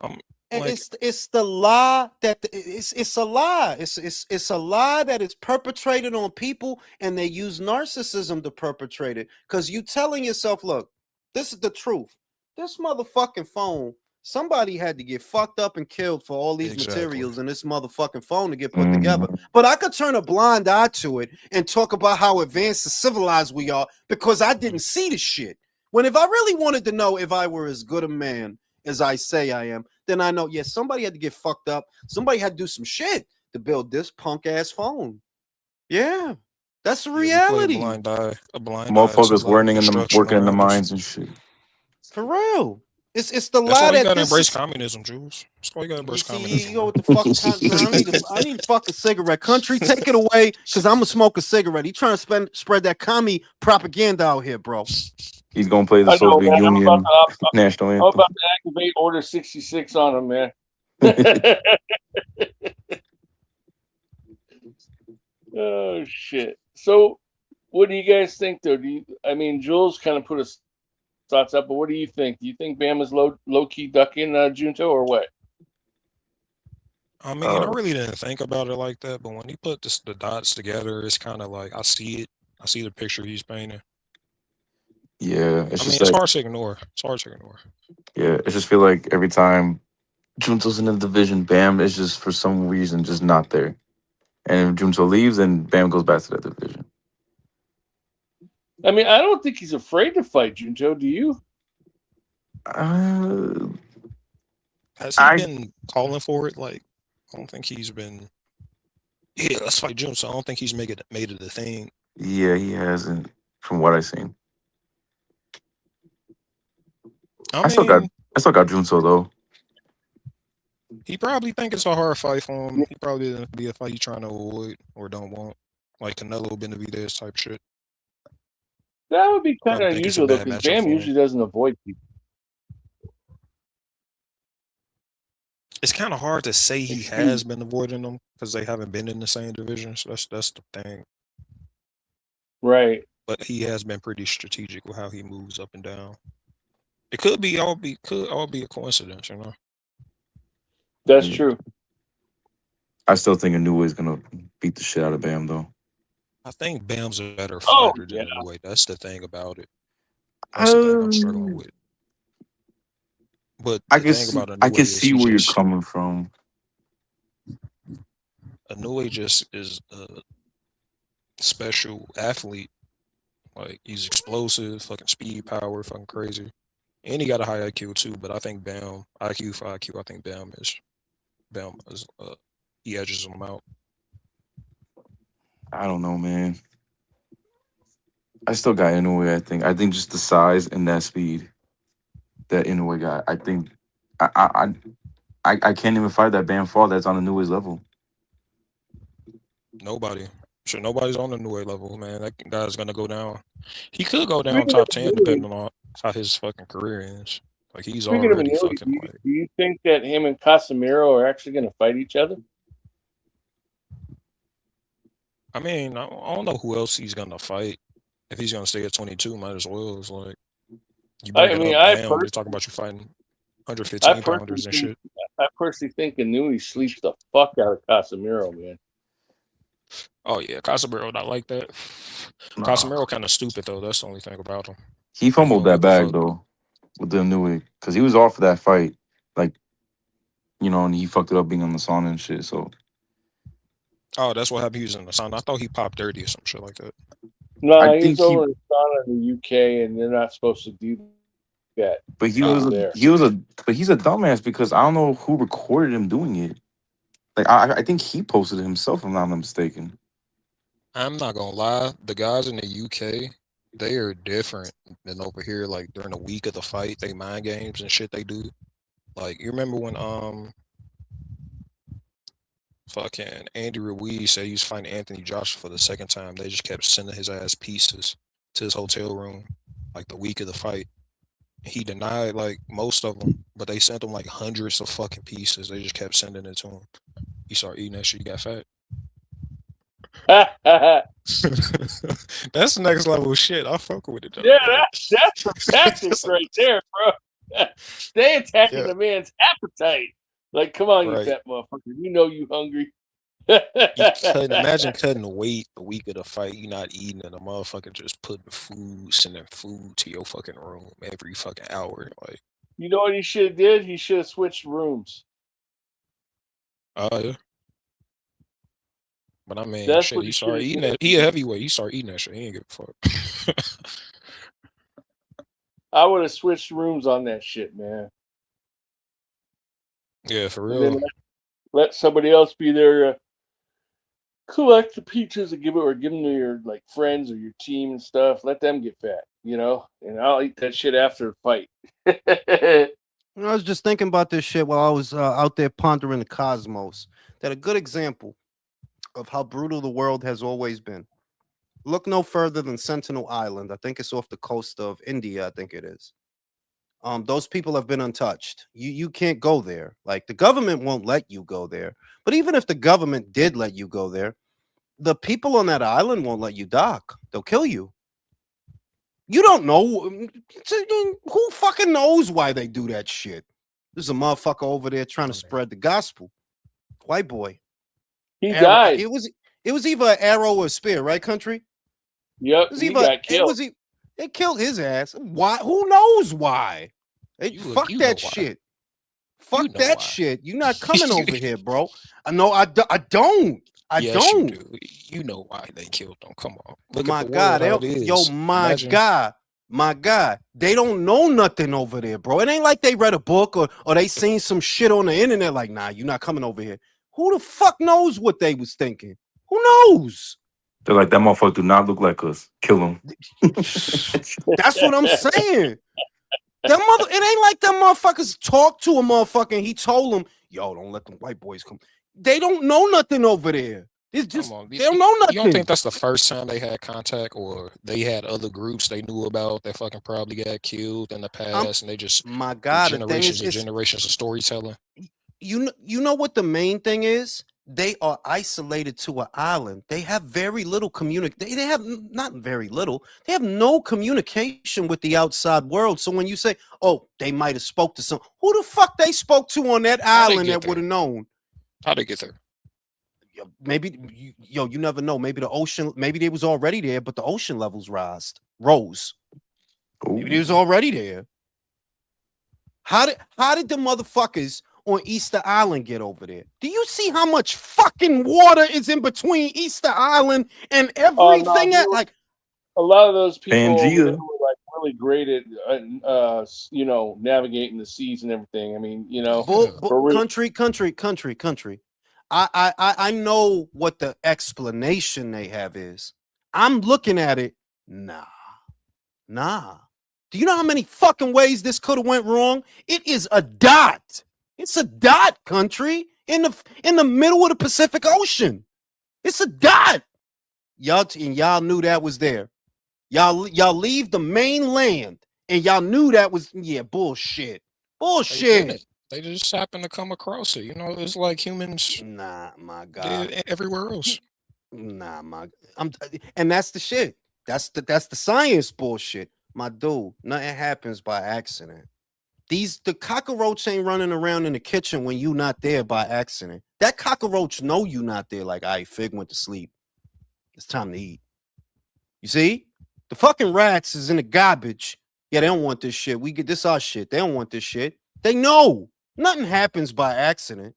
It's the lie that it's a lie. It's a lie that is perpetrated on people, and they use narcissism to perpetrate it. Because you telling yourself, look, this is the truth. This motherfucking phone. Somebody had to get fucked up and killed for all these Exactly. materials in this motherfucking phone to get put together. But I could turn a blind eye to it and talk about how advanced and civilized we are because I didn't see the shit. When if I really wanted to know if I were as good a man as I say I am, then I know, yes, somebody had to get fucked up. Somebody had to do some shit to build this punk ass phone. Yeah, that's the Yeah, we play reality. a blind eye to Motherfuckers like working in the instructional manuals. mines and shit. For real. It's the That's lie why you that gotta this embrace is. communism, Jules. That's why you gotta You embrace see, communism. you go with the fucking. I need a fucking cigarette. Country, take it away, cause I'm gonna smoke a cigarette. He trying to spread that commie propaganda out here, bro. He's gonna play the I know, Soviet man. Union national I'm anthem. about to activate Order 66 on him, man. Oh shit. So, what do you guys think, though? I mean, Jules kind of put his thoughts up, but what do you think? Do you think Bama's low key ducking Junto or what? I mean, I really didn't think about it like that, but when he put the dots together, it's kind of like I see it. I see the picture he's painting. Yeah, I it's mean, just it's like hard to ignore. It's hard to ignore. yeah, I just feel like every time Junto's in the division, Bam is just for some reason just not there. And if Junto leaves, then Bam goes back to that division. I mean, I don't think he's afraid to fight Junto. Do you? Has he I been calling for it? Like, I don't think he's been. Yeah, let's fight June. So I don't think he's made it a thing. yeah, he hasn't from what I've seen. I I still got mean, Junto though. he probably think it's a hard fight for him. He probably didn't be a fight he's trying to avoid or don't want. Like Canelo Benavidez type shit. That would be kind Probably of think it's a unusual, though, bad because matchup Bam for him. usually doesn't avoid people. It's kind of hard to say he has been avoiding them because they haven't been in the same division. So that's the thing. Right. But he has been pretty strategic with how he moves up and down. It could all be a coincidence, you know. That's true. I still think Inoue is gonna beat the shit out of Bam though. I think Bam's a better fighter than Inoue. That's the thing about it. That's the thing I'm struggling with. But the thing about Inoue I can is see where you're coming from. Inoue just is a special athlete. Like he's explosive, fucking speed, power, fucking crazy. And he got a high IQ too, but I think Bam, IQ for IQ, I think Bam is he edges him out. I don't know, man. I still got Inoue. I think just the size and that speed that Inoue got. I think I can't even fight that Bam fall that's on Inoue's level. Nobody. Sure, nobody's on the Inoue level, man. That guy's gonna go down. He could go down top 10 depending on how his fucking career ends. Like he's already fucking like. Do you think that him and Casemiro are actually going to fight each other? I mean, I don't know who else he's gonna fight. If he's gonna stay at 22, might as well. It's like you bring it up down. They're talking about you fighting 115 pounders and shit. I personally think Inoue sleeps the fuck out of Casemiro, man. Oh yeah, Casemiro not like that. Nah. Casemiro kind of stupid though. That's the only thing about him. He fumbled that bag though with the Inoue because he was off for that fight, like and he fucked it up being on the sauna and shit. So. Oh, that's what happened. He was in the sauna. I thought he popped dirty or some shit like that. No, he's over in the sauna in the UK, and they're not supposed to do that. But he's a dumbass because I don't know who recorded him doing it. Like I think he posted it himself, if I'm not mistaken. I'm not gonna lie, the guys in the UK, they are different than over here. Like during the week of the fight, they mind games and shit they do. Like you remember when fucking Andy Ruiz said he was fighting Anthony Joshua for the second time. They just kept sending his ass pieces to his hotel room like the week of the fight. He denied like most of them, but they sent him like hundreds of fucking pieces. They just kept sending it to him. He started eating that shit. He got fat. That's the next level of shit. I fuck with it though. Yeah, that's the tactics right there, bro. They attacking the man's appetite. Like, come on, you fat motherfucker. You know you hungry. Imagine cutting weight the week of the fight. You not eating, and the motherfucker just putting food, sending food to your fucking room every fucking hour. Like, You know what he should have did? He should have switched rooms. Oh yeah. But I mean, That's shit, what he he started should eating have that. He a heavyweight. He started eating that shit. He ain't give a fuck. I would have switched rooms on that shit, man. Yeah, for And then real. let somebody else be there. Collect the pizzas and give them to your like friends or your team and stuff. Let them get fat, and I'll eat that shit after the fight. I was just thinking about this shit while I was out there pondering the cosmos. That a good example of how brutal the world has always been. Look no further than Sentinel Island. I think it's off the coast of India. I think it is. Those people have been untouched. You can't go there. Like the government won't let you go there. But even if the government did let you go there, the people on that island won't let you dock. They'll kill you. You don't know who fucking knows why they do that shit. There's a motherfucker over there trying to spread the gospel. White boy. He died. It was either an arrow or a spear, right, country? Yep, he got killed. They killed his ass. Why? Who knows why? Fuck that shit. Fuck that shit. You're not coming over here, bro. I know. I don't. Yes, don't. You do. You know why they killed them. Come on. Look My at the God. world, how it is. My Imagine. God. My God. They don't know nothing over there, bro. It ain't like they read a book or they seen some shit on the internet like, nah, you're not coming over here. Who the fuck knows what they was thinking? Who knows? They're like, that motherfucker do not look like us. Kill him. That's what I'm saying. It ain't like them motherfuckers talked to a motherfucker and he told them, yo, don't let them white boys come. They don't know nothing over there. It's just they don't know nothing. You don't think that's the first time they had contact, or they had other groups they knew about that fucking probably got killed in the past, and they just my God, generations and generations of storytelling. You know what the main thing is? They are isolated to an island. They have very little communication. They have not very little. They have no communication with the outside world. So when you say, "Oh, they might have spoke to some," who the fuck they spoke to on that island that would have known? How'd they get there? Maybe you never know. Maybe the ocean. Maybe they was already there, but the ocean levels rose. Maybe they was already there. How did the motherfuckers on Easter Island get over there? Do you see how much fucking water is in between Easter Island and everything? Like a lot of those people Pangea. were like really great at navigating the seas and everything. I mean, country. I know what the explanation they have is. I'm looking at it. Nah. Do you know how many fucking ways this could have went wrong? It is a dot. It's a dot, country, in the middle of the Pacific Ocean. It's a dot. Y'all knew that was there. Y'all leave the mainland and y'all knew that was bullshit. Bullshit. They just happened to come across it. It's like humans. Nah, my God. Everywhere else. Nah, and that's the shit. That's the science bullshit. My dude, nothing happens by accident. The cockroach ain't running around in the kitchen when you not there by accident. That cockroach know you not there. Like, all right, Fig went to sleep. It's time to eat. You see? The fucking rats is in the garbage. Yeah, they don't want this shit. We get this our shit. They don't want this shit. They know nothing happens by accident.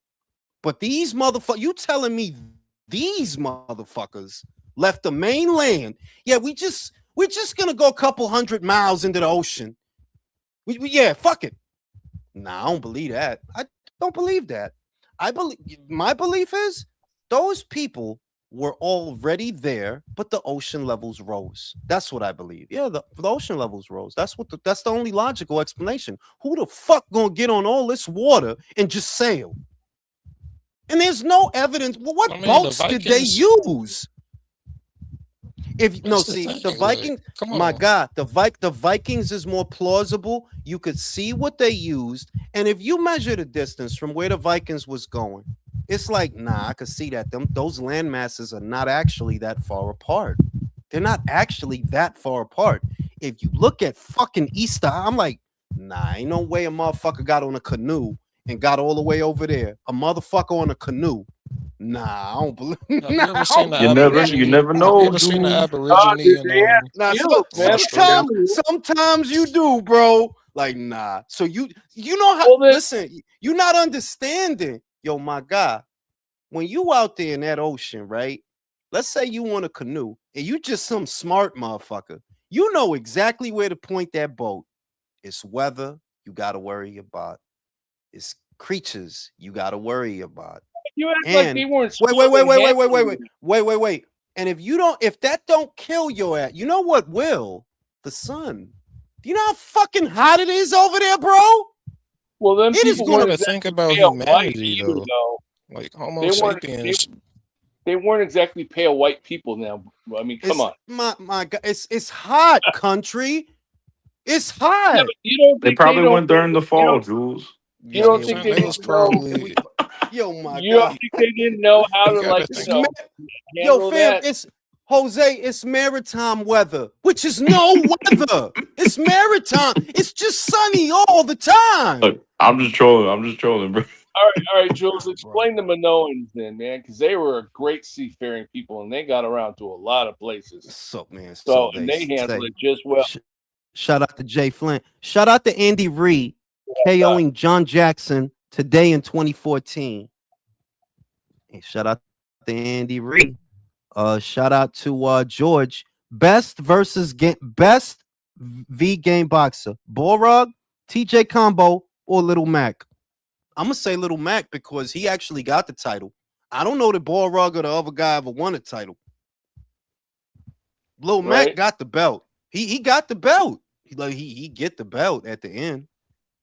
But these motherfuckers, you telling me these motherfuckers left the mainland? Yeah, we're just gonna go a couple 100 miles into the ocean. Fuck it. Nah, I don't believe that. I don't believe that. My belief is those people were already there, but the ocean levels rose. That's what I believe. Yeah, the ocean levels rose. That's the only logical explanation. Who the fuck gonna get on all this water and just sail? And there's no evidence. Well, what boats did they use? The Vikings. My God, the Vikings is more plausible. You could see what they used, and if you measure the distance from where the Vikings was going, it's like, I could see that those land masses are not actually that far apart. They're not actually that far apart. If you look at fucking Easter, I'm like, ain't no way a motherfucker got on a canoe and got all the way over there. A motherfucker on a canoe. I don't believe. You never know. You ever seen the Aborigine? Sometimes you do, bro. Like, nah. So you know how? Well, then- listen, you not understanding, yo, my guy. When you out there in that ocean, right? Let's say you want a canoe, and you just some smart motherfucker. You know exactly where to point that boat. It's weather you got to worry about. It's creatures you got to worry about. You act like And they weren't. wait. And if that don't kill your ass, you know what will? The sun. Do you know how fucking hot it is over there, bro? Well, then It is people You gonna weren't gotta think about pale white humanity either, though. though. Like Homo They weren't. sapiens. They weren't exactly pale white people. Now, I mean, come on. My God, it's hot, country. It's hot. Yeah, but you don't They think probably don't went during the you fall, don't- Jules. You don't Yeah, think Son, they they was didn't know? probably. Yo, my You don't God. think they didn't know how You to gotta like think. Yo, handle fam, that? it's Jose, it's maritime weather, which is no weather. It's maritime. It's just sunny all the time. Look, I'm just trolling, bro. All right, Jules, explain the Minoans then, man, because they were a great seafaring people and they got around to a lot of places. So, man, So and they handled it just well. Shout out to Jay Flint. Shout out to Andy Reid, KOing John Jackson today in 2014. And shout out to Andy Reid. Shout out to George. Best V game boxer. Borog, TJ Combo, or Little Mac. I'm gonna say Little Mac because he actually got the title. I don't know that Borog or the other guy ever won a title. Little Mac got the belt. He got the belt. He get the belt at the end.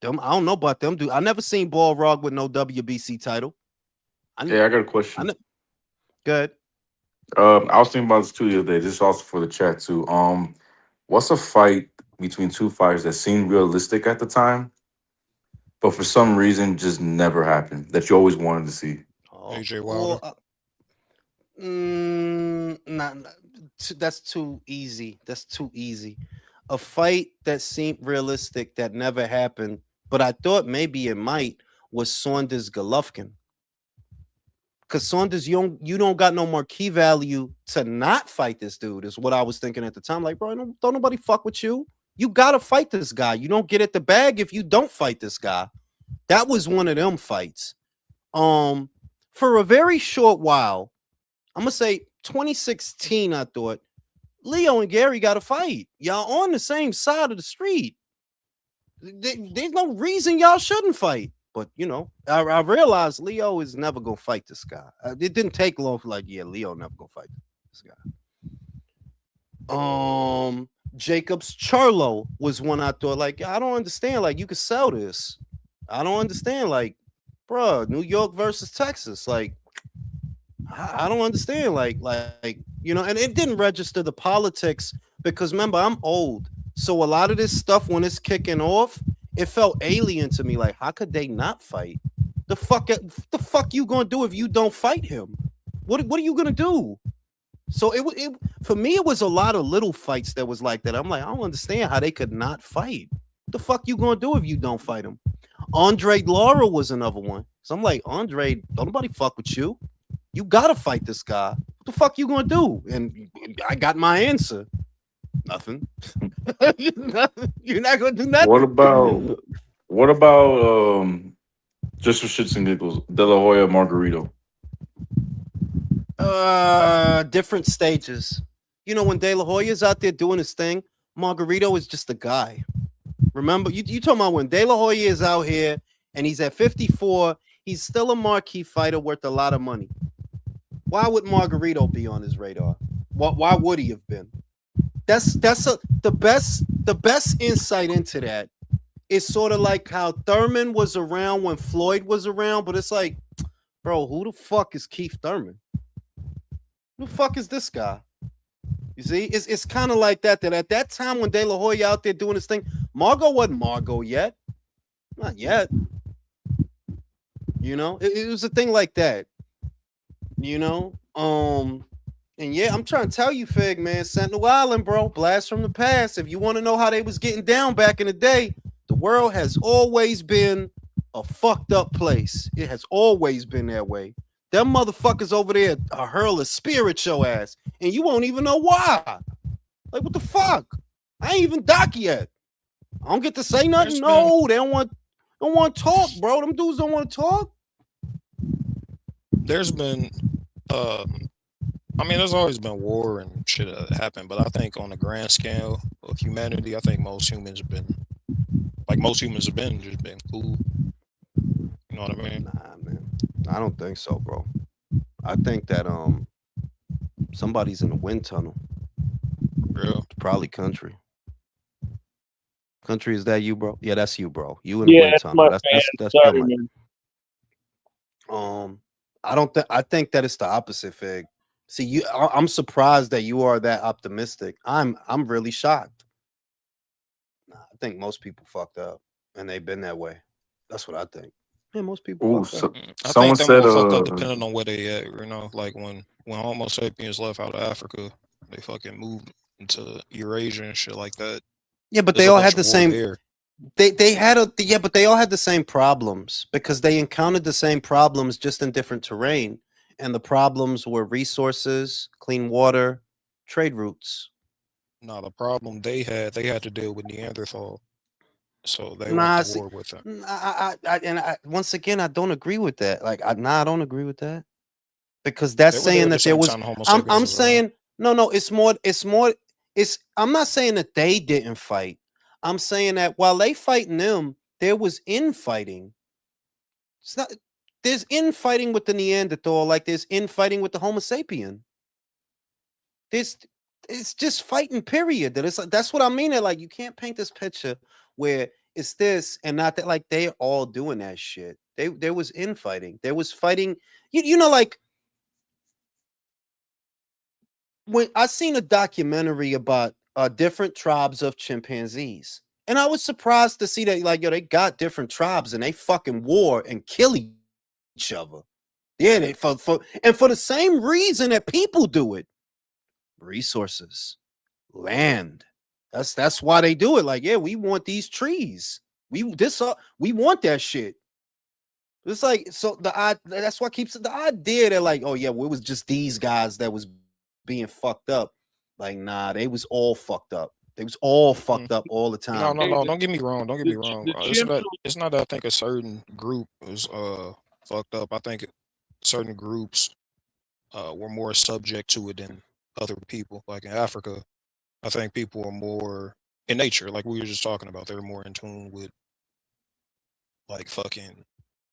Them, I don't know about them. I never seen Borog with no WBC title. I got a question. Good. I was thinking about this too the other day. This is also for the chat too. What's a fight between two fighters that seemed realistic at the time, but for some reason just never happened that you always wanted to see? AJ Wilder. That's too easy. That's too easy. A fight that seemed realistic that never happened, but I thought maybe it might, was Saunders Golovkin. Because Saunders, you don't got no marquee value to not fight this dude, is what I was thinking at the time. Like, bro, don't nobody fuck with you. You gotta fight this guy. You don't get at the bag if you don't fight this guy. That was one of them fights. For a very short while, I'm gonna say 2016, I thought Leo and Gary got to fight. Y'all on the same side of the street. There's no reason y'all shouldn't fight. But, you know, I realized Leo is never going to fight this guy. It didn't take long for Leo never going to fight this guy. Jacobs Charlo was one I thought, I don't understand. You could sell this. I don't understand. Bruh, New York versus Texas. I don't understand. You know, and it didn't register the politics because remember, I'm old. So a lot of this stuff, when it's kicking off, it felt alien to me. How could they not fight? The fuck you gonna do if you don't fight him? What are you gonna do? So it for me, it was a lot of little fights that was like that. I'm like, I don't understand how they could not fight. What the fuck you gonna do if you don't fight him? Andre Lara was another one. So I'm like, Andre, don't nobody fuck with you. You gotta fight this guy. What the fuck you gonna do? And I got my answer. Nothing. You're not gonna do nothing. What about just for shits and giggles, De La Hoya Margarito? Different stages. You know, when De La Hoya's out there doing his thing, Margarito is just a guy. Remember, you talking about when De La Hoya is out here and he's at 54, he's still a marquee fighter worth a lot of money. Why would Margarito be on his radar? Why would he have been? The best insight into that is sort of like how Thurman was around when Floyd was around, but it's like, bro, who the fuck is Keith Thurman? Who the fuck is this guy? You see, it's kind of like that at that time when De La Hoya out there doing his thing, Margo wasn't Margo yet. Not yet. You know, it was a thing like that. You know, and yeah, I'm trying to tell you, Fig, man, Sentinel Island, bro, blast from the past. If you want to know how they was getting down back in the day, the world has always been a fucked up place. It has always been that way. Them motherfuckers over there hurl a spear at your ass, and you won't even know why. What the fuck? I ain't even doc yet. I don't get to say nothing. There's No, they don't want to talk, bro. Them dudes don't want to talk. There's been, I mean, there's always been war and shit that happened, but I think on the grand scale of humanity, I think most humans have been just been cool. You know what I mean? Nah, man. I don't think so, bro. I think that somebody's in a wind tunnel. Real. It's probably country. Country, is that you, bro? Yeah, that's you, bro. You in the Yeah, wind that's tunnel. my That's fan. that's Sorry, your man. I don't think. I think that it's the opposite, Fig. See, I'm surprised that you are that optimistic. I'm really shocked. Nah, I think most people fucked up, and they've been that way. That's what I think. Yeah, most people Oh, fucked up. I someone think they're said, more fucked up depending on where they at. You know, like when Homo sapiens left out of Africa, they fucking moved into Eurasia and shit like that. Yeah, but There's they a all bunch had the of war same. there. They had but they all had the same problems because they encountered the same problems just in different terrain, and the problems were resources, clean water, trade routes. Now the problem they had to deal with Neanderthal, so they went Nah, to see, war with them. once again, I don't agree with that. Like, I don't agree with that because that's They were there saying at the that there same was. time Homo sapiens I'm was around. saying no. It's more. It's. I'm not saying that they didn't fight. I'm saying that while they fighting them, there was infighting. It's not. There's infighting with the Neanderthal, like there's infighting with the Homo sapien. There's. It's just fighting. Period. That's what I mean. That like you can't paint this picture where it's this and not that. Like they're all doing that shit. There was infighting. There was fighting. You know, like when I seen a documentary about different tribes of chimpanzees, and I was surprised to see that like yo, they got different tribes and they fucking war and kill each other. Yeah, they for the same reason that people do it. Resources, land. That's why they do it. Like, yeah, we want these trees. We want that shit. It's like so that's what keeps it the idea that like, oh yeah, well, it was just these guys that was being fucked up. Like, nah, they was all fucked up. They was all fucked up all the No, time. no, Hey, no. Don't get me wrong. Don't get me wrong. the chimps. It's not that I think a certain group is fucked up. I think certain groups were more subject to it than other people. Like in Africa, I think people are more in nature, like we were just talking about. They're more in tune with like fucking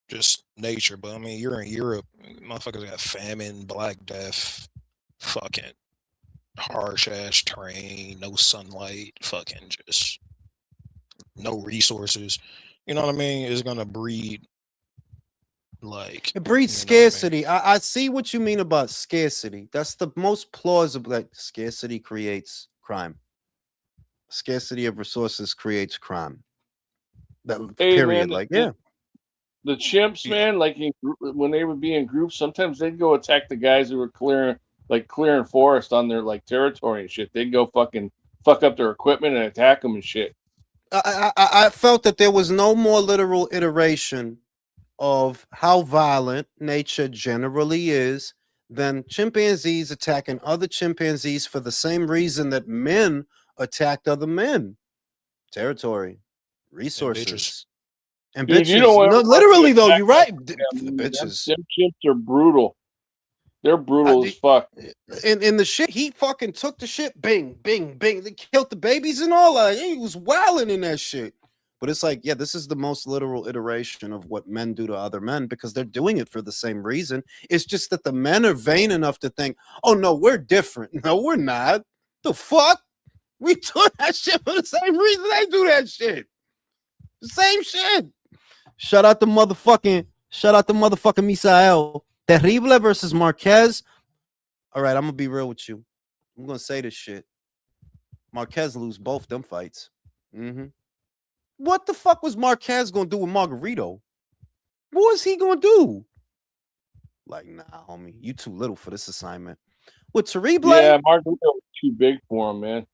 just nature. But I mean, you're in Europe, motherfuckers got famine, Black Death, fucking harsh ass terrain, no sunlight, fucking just no resources. You know what I mean? It's gonna breed like It breeds you know what I mean. scarcity. I see what you mean about scarcity. That's the most plausible. Like scarcity creates crime. Scarcity of resources creates crime. That Hey, man, period. Like, yeah. the chimps, Yeah. man, like when they would be in groups, sometimes they'd go attack the guys who were clearing forest on their like territory and shit. They'd go fucking fuck up their equipment and attack them and shit. I felt that there was no more literal iteration of how violent nature generally is than chimpanzees attacking other chimpanzees for the same reason that men attacked other men. Territory, resources, and Dude, you don't bitches. ever No, want to literally be though, attacked you're by right. The them. bitches. Them chimps are brutal. They're brutal I- as fuck. in the shit, he fucking took the shit, bing, bing, bing. They killed the babies and all that. He was wilding in that shit. But it's like, yeah, this is the most literal iteration of what men do to other men because they're doing it for the same reason. It's just that the men are vain enough to think, oh no, we're different. No, we're not. The fuck? We do that shit for the same reason they do that shit. The same shit. Shout out to motherfucking Misael. Terrible versus Marquez. All right, I'm gonna be real with you. I'm gonna say this shit. Marquez lose both them fights. What the fuck was Marquez gonna do with Margarito? What was he gonna do? Like, nah, homie, you too little for this assignment. With Terrible, Yeah, Margarito was too big for him, man.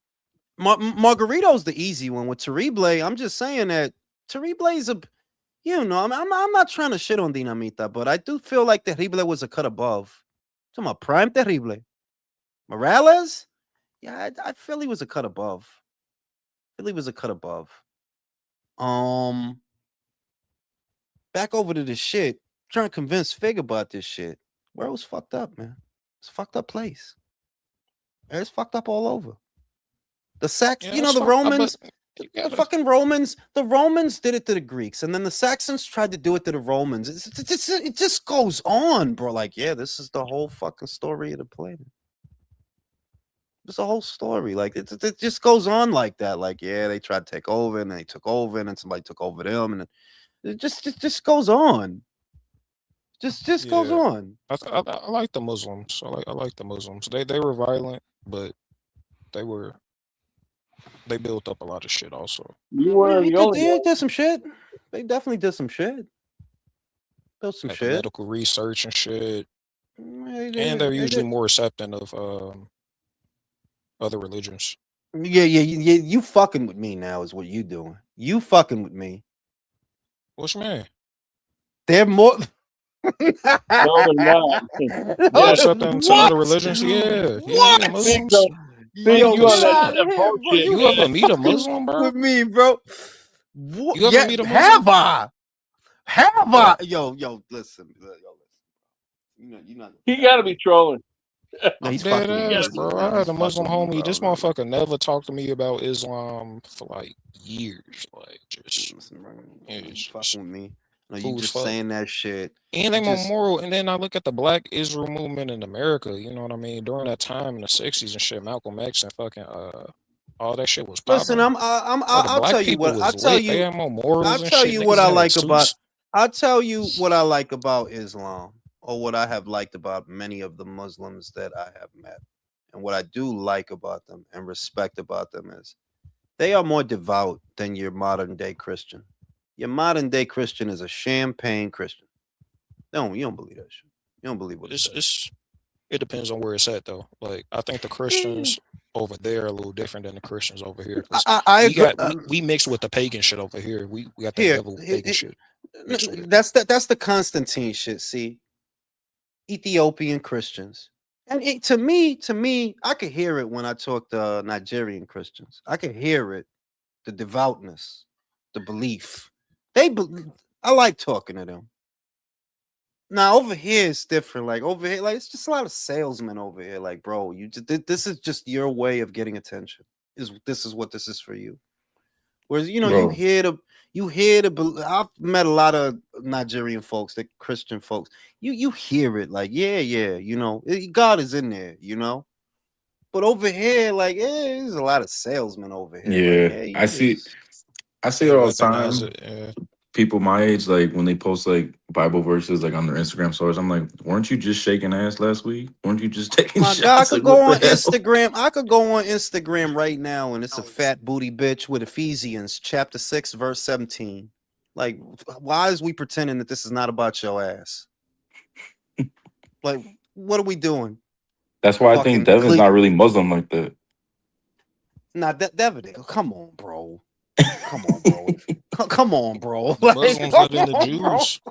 Margarito's the easy one. With Terrible, I'm just saying that Terrible's a, you know, I'm not trying to shit on Dinamita, but I do feel like Terrible was a cut above. Talking about prime Terrible. Morales, yeah, I feel he was a cut above. I feel he was a cut above. Back over to this shit. Trying to convince Fig about this shit. World was fucked up, man. It's a fucked up place. It's fucked up all over. The Sax, Yeah, you know, it's the fucked up, but Romans, you the gotta. fucking Romans, the Romans did it to the Greeks, and then the Saxons tried to do it to the Romans. It just goes on, bro. Like, yeah, this is the whole fucking story of the planet. It's a whole story. Like, it just goes on like that. Like, yeah, they tried to take over, and they took over, and then somebody took over them, and it just goes on. Just goes Yeah, on. I like the Muslims. I like the Muslims. They were violent, but they were they built up a lot of shit also. You were the only They one. did some shit. They definitely did some shit. Built some Like the shit. medical research and shit, They and they're did. usually more accepting of other religions. Yeah. You fucking with me now is what you doing. You fucking with me. What's man? They're more. No, they're not. More Yeah. accepting to other religions. Yeah, What? Big, Muslims. big, you on that, 100%. that bullshit, You man. ever meet a fucking Muslim, bro? with me, bro? What? You ever Yeah, meet a have Muslim? I? Have I? Yo, listen. You're not. He got to be trolling. No, I'm he's dead fucking with me. ass, gotta bro. Nah, I he's had a Muslim fucking with me, homie. bro. This No. motherfucker never talked to me about Islam for like years. Like, just Listen, bro. it's You just fucking with me. No, you cool as just fuck. saying that shit. And they You just memorial. And then I look at the Black Israel movement in America. You know what I mean? During that time in the '60s and shit, Malcolm X and fucking all that shit was listen. popping. Bro, the I'll black tell you people what. was lit. They had memorials and shit. What Niggas I had like about. suits. I'll tell you what I like about Islam, or what I have liked about many of the Muslims that I have met, and what I do like about them and respect about them is they are more devout than your modern day Christian. Your modern day Christian is a champagne Christian. You don't believe that shit. You don't believe what it says. It depends on where it's at though. Like I think the Christians over there are a little different than the Christians over here because I we agree. got we mix with the pagan shit over here. We got that devil pagan shit mixed with it. That's the Constantine shit. See, Ethiopian Christians. And to me, I could hear it when I talk to Nigerian Christians. I could hear it, the devoutness, the belief. I like talking to them. Now over here it's different. Like over here, like it's just a lot of salesmen over here. Like, bro, this is just your way of getting attention. This is what this is for you. Whereas you Bro. hear the. I've met a lot of Nigerian folks, the Christian folks. You hear it like yeah, God is in there, But over here, like there's a lot of salesmen over here. Yeah, Like I see They it all the weaponize time. it. Yeah. People my age, like when they post like Bible verses like on their Instagram stories, I'm like, weren't you just shaking ass last week? Weren't you just taking my God, I shots? could Like, go what the on hell? Instagram. I could go on Instagram right now, and it's a fat booty bitch with Ephesians chapter 6, verse 17. Like, why is we pretending that this is not about your ass? Like, what are we doing? That's why I Fucking think Devin's not really Muslim like that. Nah, Devin, come on, bro. Come on, bro. Come on, bro. The Muslims let in the Jews.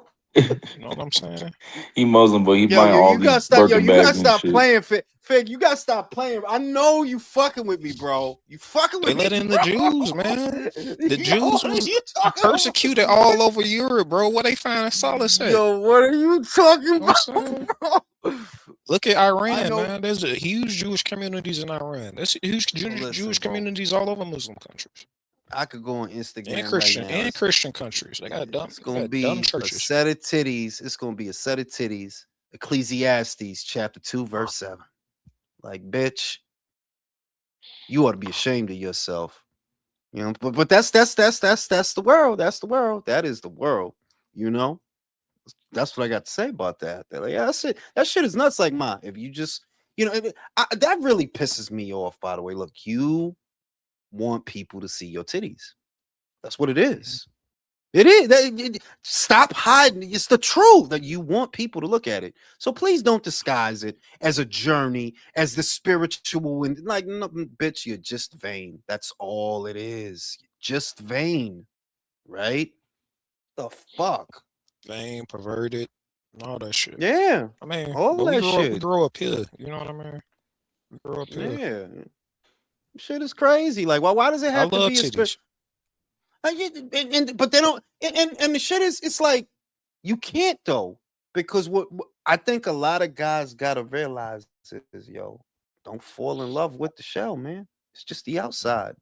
You know what I'm saying? He Muslim, but he Yo, buying all you gotta these stop. Birkin You gotta bags and stop shit. playing, Fig. You gotta stop playing. I know you fucking with me, bro. You fucking They with me. let in the Jews, man. The Jews was you talking persecuted all over Europe, bro. What they find solace at? Yo, what are you talking You know what I'm about, saying? bro? Look at I Iran, know. man. There's a huge Jewish communities in Iran. There's huge Jewish bro. communities all over Muslim countries I could go on and Instagram Christian right now. Christian countries. They got dumb. It's They gonna got be dumb a churches. set of titties. It's gonna be a set of titties. Ecclesiastes chapter 2, verse 7. Like, bitch, you ought to be ashamed of yourself. But that's the world. That's the world. That is the world. That's what I got to say about that. They're like, yeah, that's it. That shit is nuts. Like, ma, if you just, that really pisses me off. By the way, look, you want people to see your titties. That's what it is. It is. Stop hiding. It's the truth that you want people to look at it. So please don't disguise it as a journey, as the spiritual and like, no, bitch, you're just vain. That's all it is. Just vain, right? The fuck. Vain, perverted, and all that shit. Yeah, I mean, all but that we shit. grow up here. You know what I mean? We grow up here. Yeah, shit is crazy. Like, why does it I have to love be a titties. But they don't. And the shit is, it's like you can't though, because what I think a lot of guys gotta realize is, yo, don't fall in love with the shell, man. It's just the outside.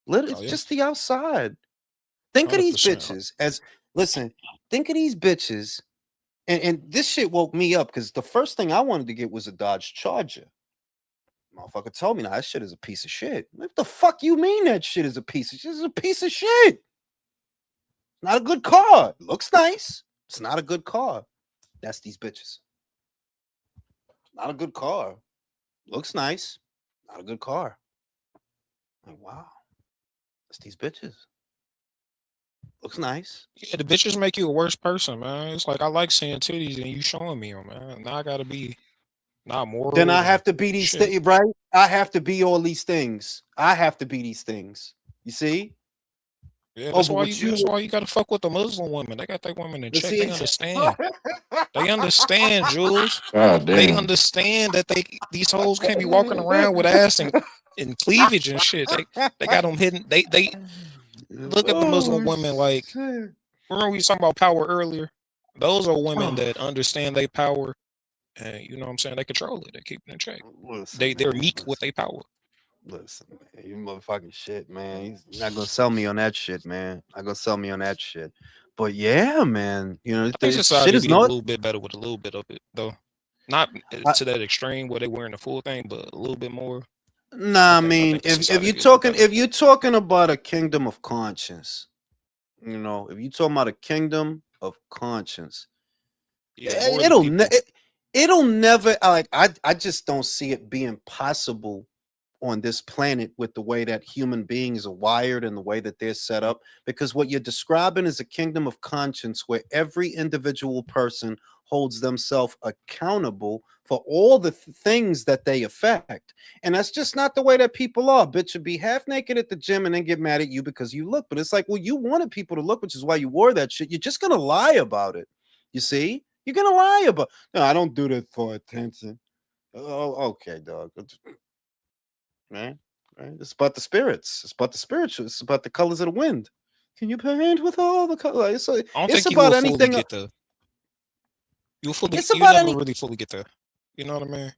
It's Oh yeah, just the outside. Think of these 100%. bitches as listen. Think of these bitches, and this shit woke me up because the first thing I wanted to get was a Dodge Charger. Motherfucker told me, "Now that shit is a piece of shit." What the fuck you mean that shit is a piece of shit? It's a piece of shit. Not a good car. Looks nice. It's not a good car. That's these bitches. Not a good car. Looks nice. Not a good car. Like, wow. That's these bitches. Looks nice. Yeah, the bitches make you a worse person, man. It's like I like seeing titties and you showing me them, man. Now I gotta be not moral. Then I and have to be these shit. things, right? I have to be all these things. I have to be these things. You see? Yeah, Oh, but what that's why you gotta fuck with the Muslim women. They got their women in But check. see, They understand. They understand, Jules. God They damn. understand that these hoes can't be walking around with ass and cleavage and shit. They got them hidden. They look at the Muslim women like, shit. remember we was talking about power earlier? Those are women that understand their power, and you know what I'm saying, they control it, they keep it in check. Listen, They're man, meek with their power. listen, man, you motherfucking shit, man. He's not gonna sell me on that shit, man. Not gonna sell me on that shit. But yeah, man, you know, I think shit society is be a not. little bit better with a little bit of it, though. Not I, to that extreme where they wearing the full thing, but a little bit more. nah, I I mean, think if society you're be a little talking better. about a kingdom of conscience, you know, if you're talking about a kingdom of conscience, Yeah, more of the it'll people. it'll never like I just don't see it being possible on this planet with the way that human beings are wired and the way that they're set up, because what you're describing is a kingdom of conscience where every individual person holds themselves accountable for all the things that they affect, and that's just not the way that people are. Bitch should be half naked at the gym and then get mad at you because you look, but it's like, well, you wanted people to look, which is why you wore that shit. You're just gonna lie about it. You see, you're gonna lie about, no, I don't do that for attention. Oh, okay, dog. Man, right? It's about the spirits. It's about the spiritual. It's about the colors of the wind. Can you paint with all the colors? I don't It's think you will about fully anything. get the. It's You about never any. really fully get there. You know what I mean?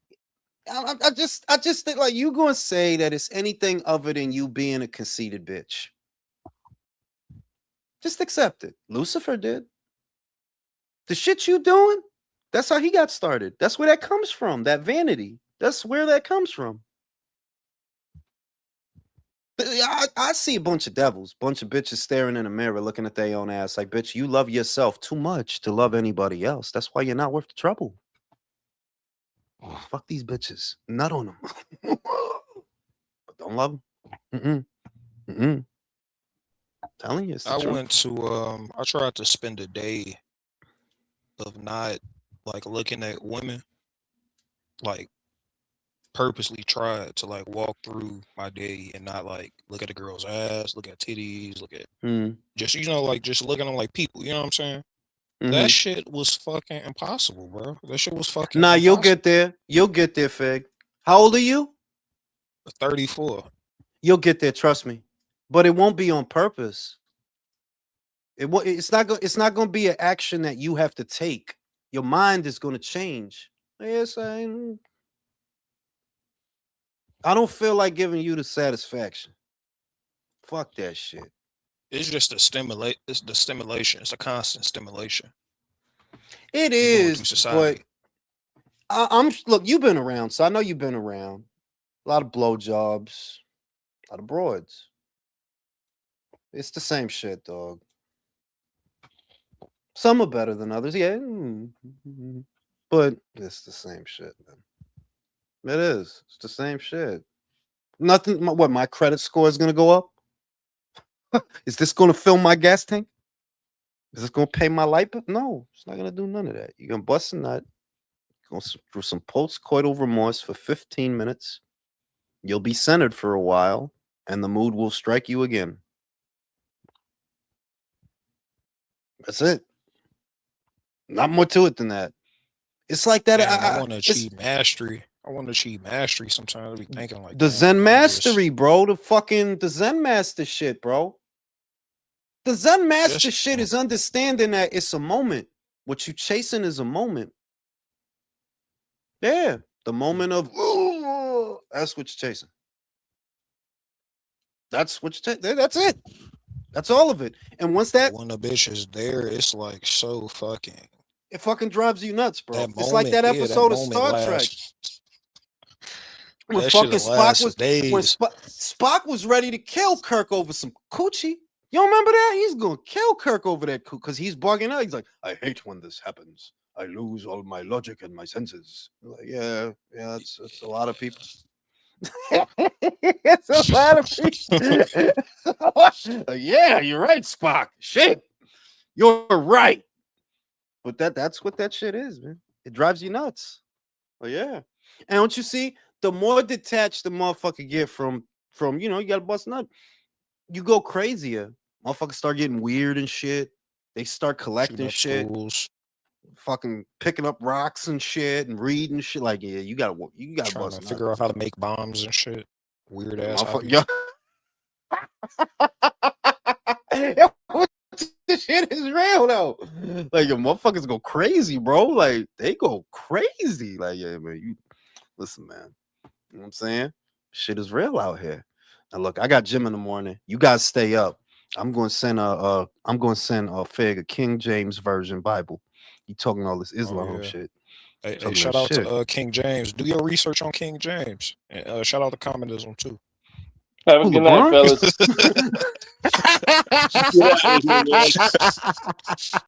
I just think like you gonna say that it's anything other than you being a conceited bitch. Just accept it. Lucifer did the shit you doing. That's how he got started. That's where that comes from. That vanity. That's where that comes from. I see a bunch of devils, bunch of bitches staring in a mirror, looking at their own ass like, bitch, you love yourself too much to love anybody else. That's why you're not worth the trouble. Fuck these bitches. Nut on them. But don't love them. Telling you, it's the I truth. went to I tried to spend a day of not like looking at women, like purposely tried to like walk through my day and not like look at a girl's ass, look at titties, look at just like just looking at them like people, you know what I'm saying? That shit was fucking impossible, bro. That shit was fucking Nah, you'll impossible. get there. You'll get there, Fig. How old are you? 34. You'll get there, trust me. But it won't be on purpose. It's not going to be an action that you have to take. Your mind is going to change. Yes, I don't feel like giving you the satisfaction. Fuck that shit. It's just it's the stimulation. It's a constant stimulation. It You're going through is, society. but look, you've been around, so I know you've been around. A lot of blowjobs, a lot of broads. It's the same shit, dog. Some are better than others, yeah. But it's the same shit, man. It is. It's the same shit. Nothing. What, my credit score is gonna go up? Is this gonna fill my gas tank? Is this gonna pay my light bill? No, it's not gonna do none of that. You're gonna bust a nut, go through some post-coital remorse for 15 minutes. You'll be centered for a while, and the mood will strike you again. That's it. Not more to it than that. It's like that. Man, I want to achieve mastery. I want to achieve mastery sometimes. I be thinking like the that. Zen mastery, bro. The Zen master shit, bro. The Zen master Just- shit is understanding that it's a moment. What you chasing is a moment. Yeah, the moment of ooh, that's what you're chasing. That's what you that's it. That's all of it. And once that when the bitch is there, it's like so fucking. it fucking drives you nuts, bro. That It's like moment, that yeah, episode of moment Star Trek lasts- when that fucking shit'll Spock last was days. when Spock was ready to kill Kirk over some coochie. You don't remember that? He's gonna kill Kirk over that because he's bugging out. He's like, I hate when this happens. I lose all my logic and my senses. Like, yeah, it's a lot of people. It's a lot of people. Yeah, you're right, Spock. Shit, you're right. But that's what that shit is, man. It drives you nuts. Oh yeah. And don't you see, the more detached the motherfucker get from you gotta bust nut, you go crazier. Motherfuckers start getting weird and shit. They start collecting Shooting up shit, schools, fucking picking up rocks and shit and reading shit. Like, yeah, you gotta trying bust to nut. figure out how to make bombs and shit. Weird ass hobbies. Yo. This shit is real though. Like, your motherfuckers go crazy, bro. Like, they go crazy. Like, yeah, man, you listen, man. You know what I'm saying? Shit is real out here. Now look, I got gym in the morning. You guys stay up. I'm going to send a Fig a King James version Bible. You talking all this Islam yeah. shit. Hey, Talking shout that out shit. to King James. Do your research on King James. And shout out to communism too. Have a Who, good night, LeBron? fellas. Get out of here, man.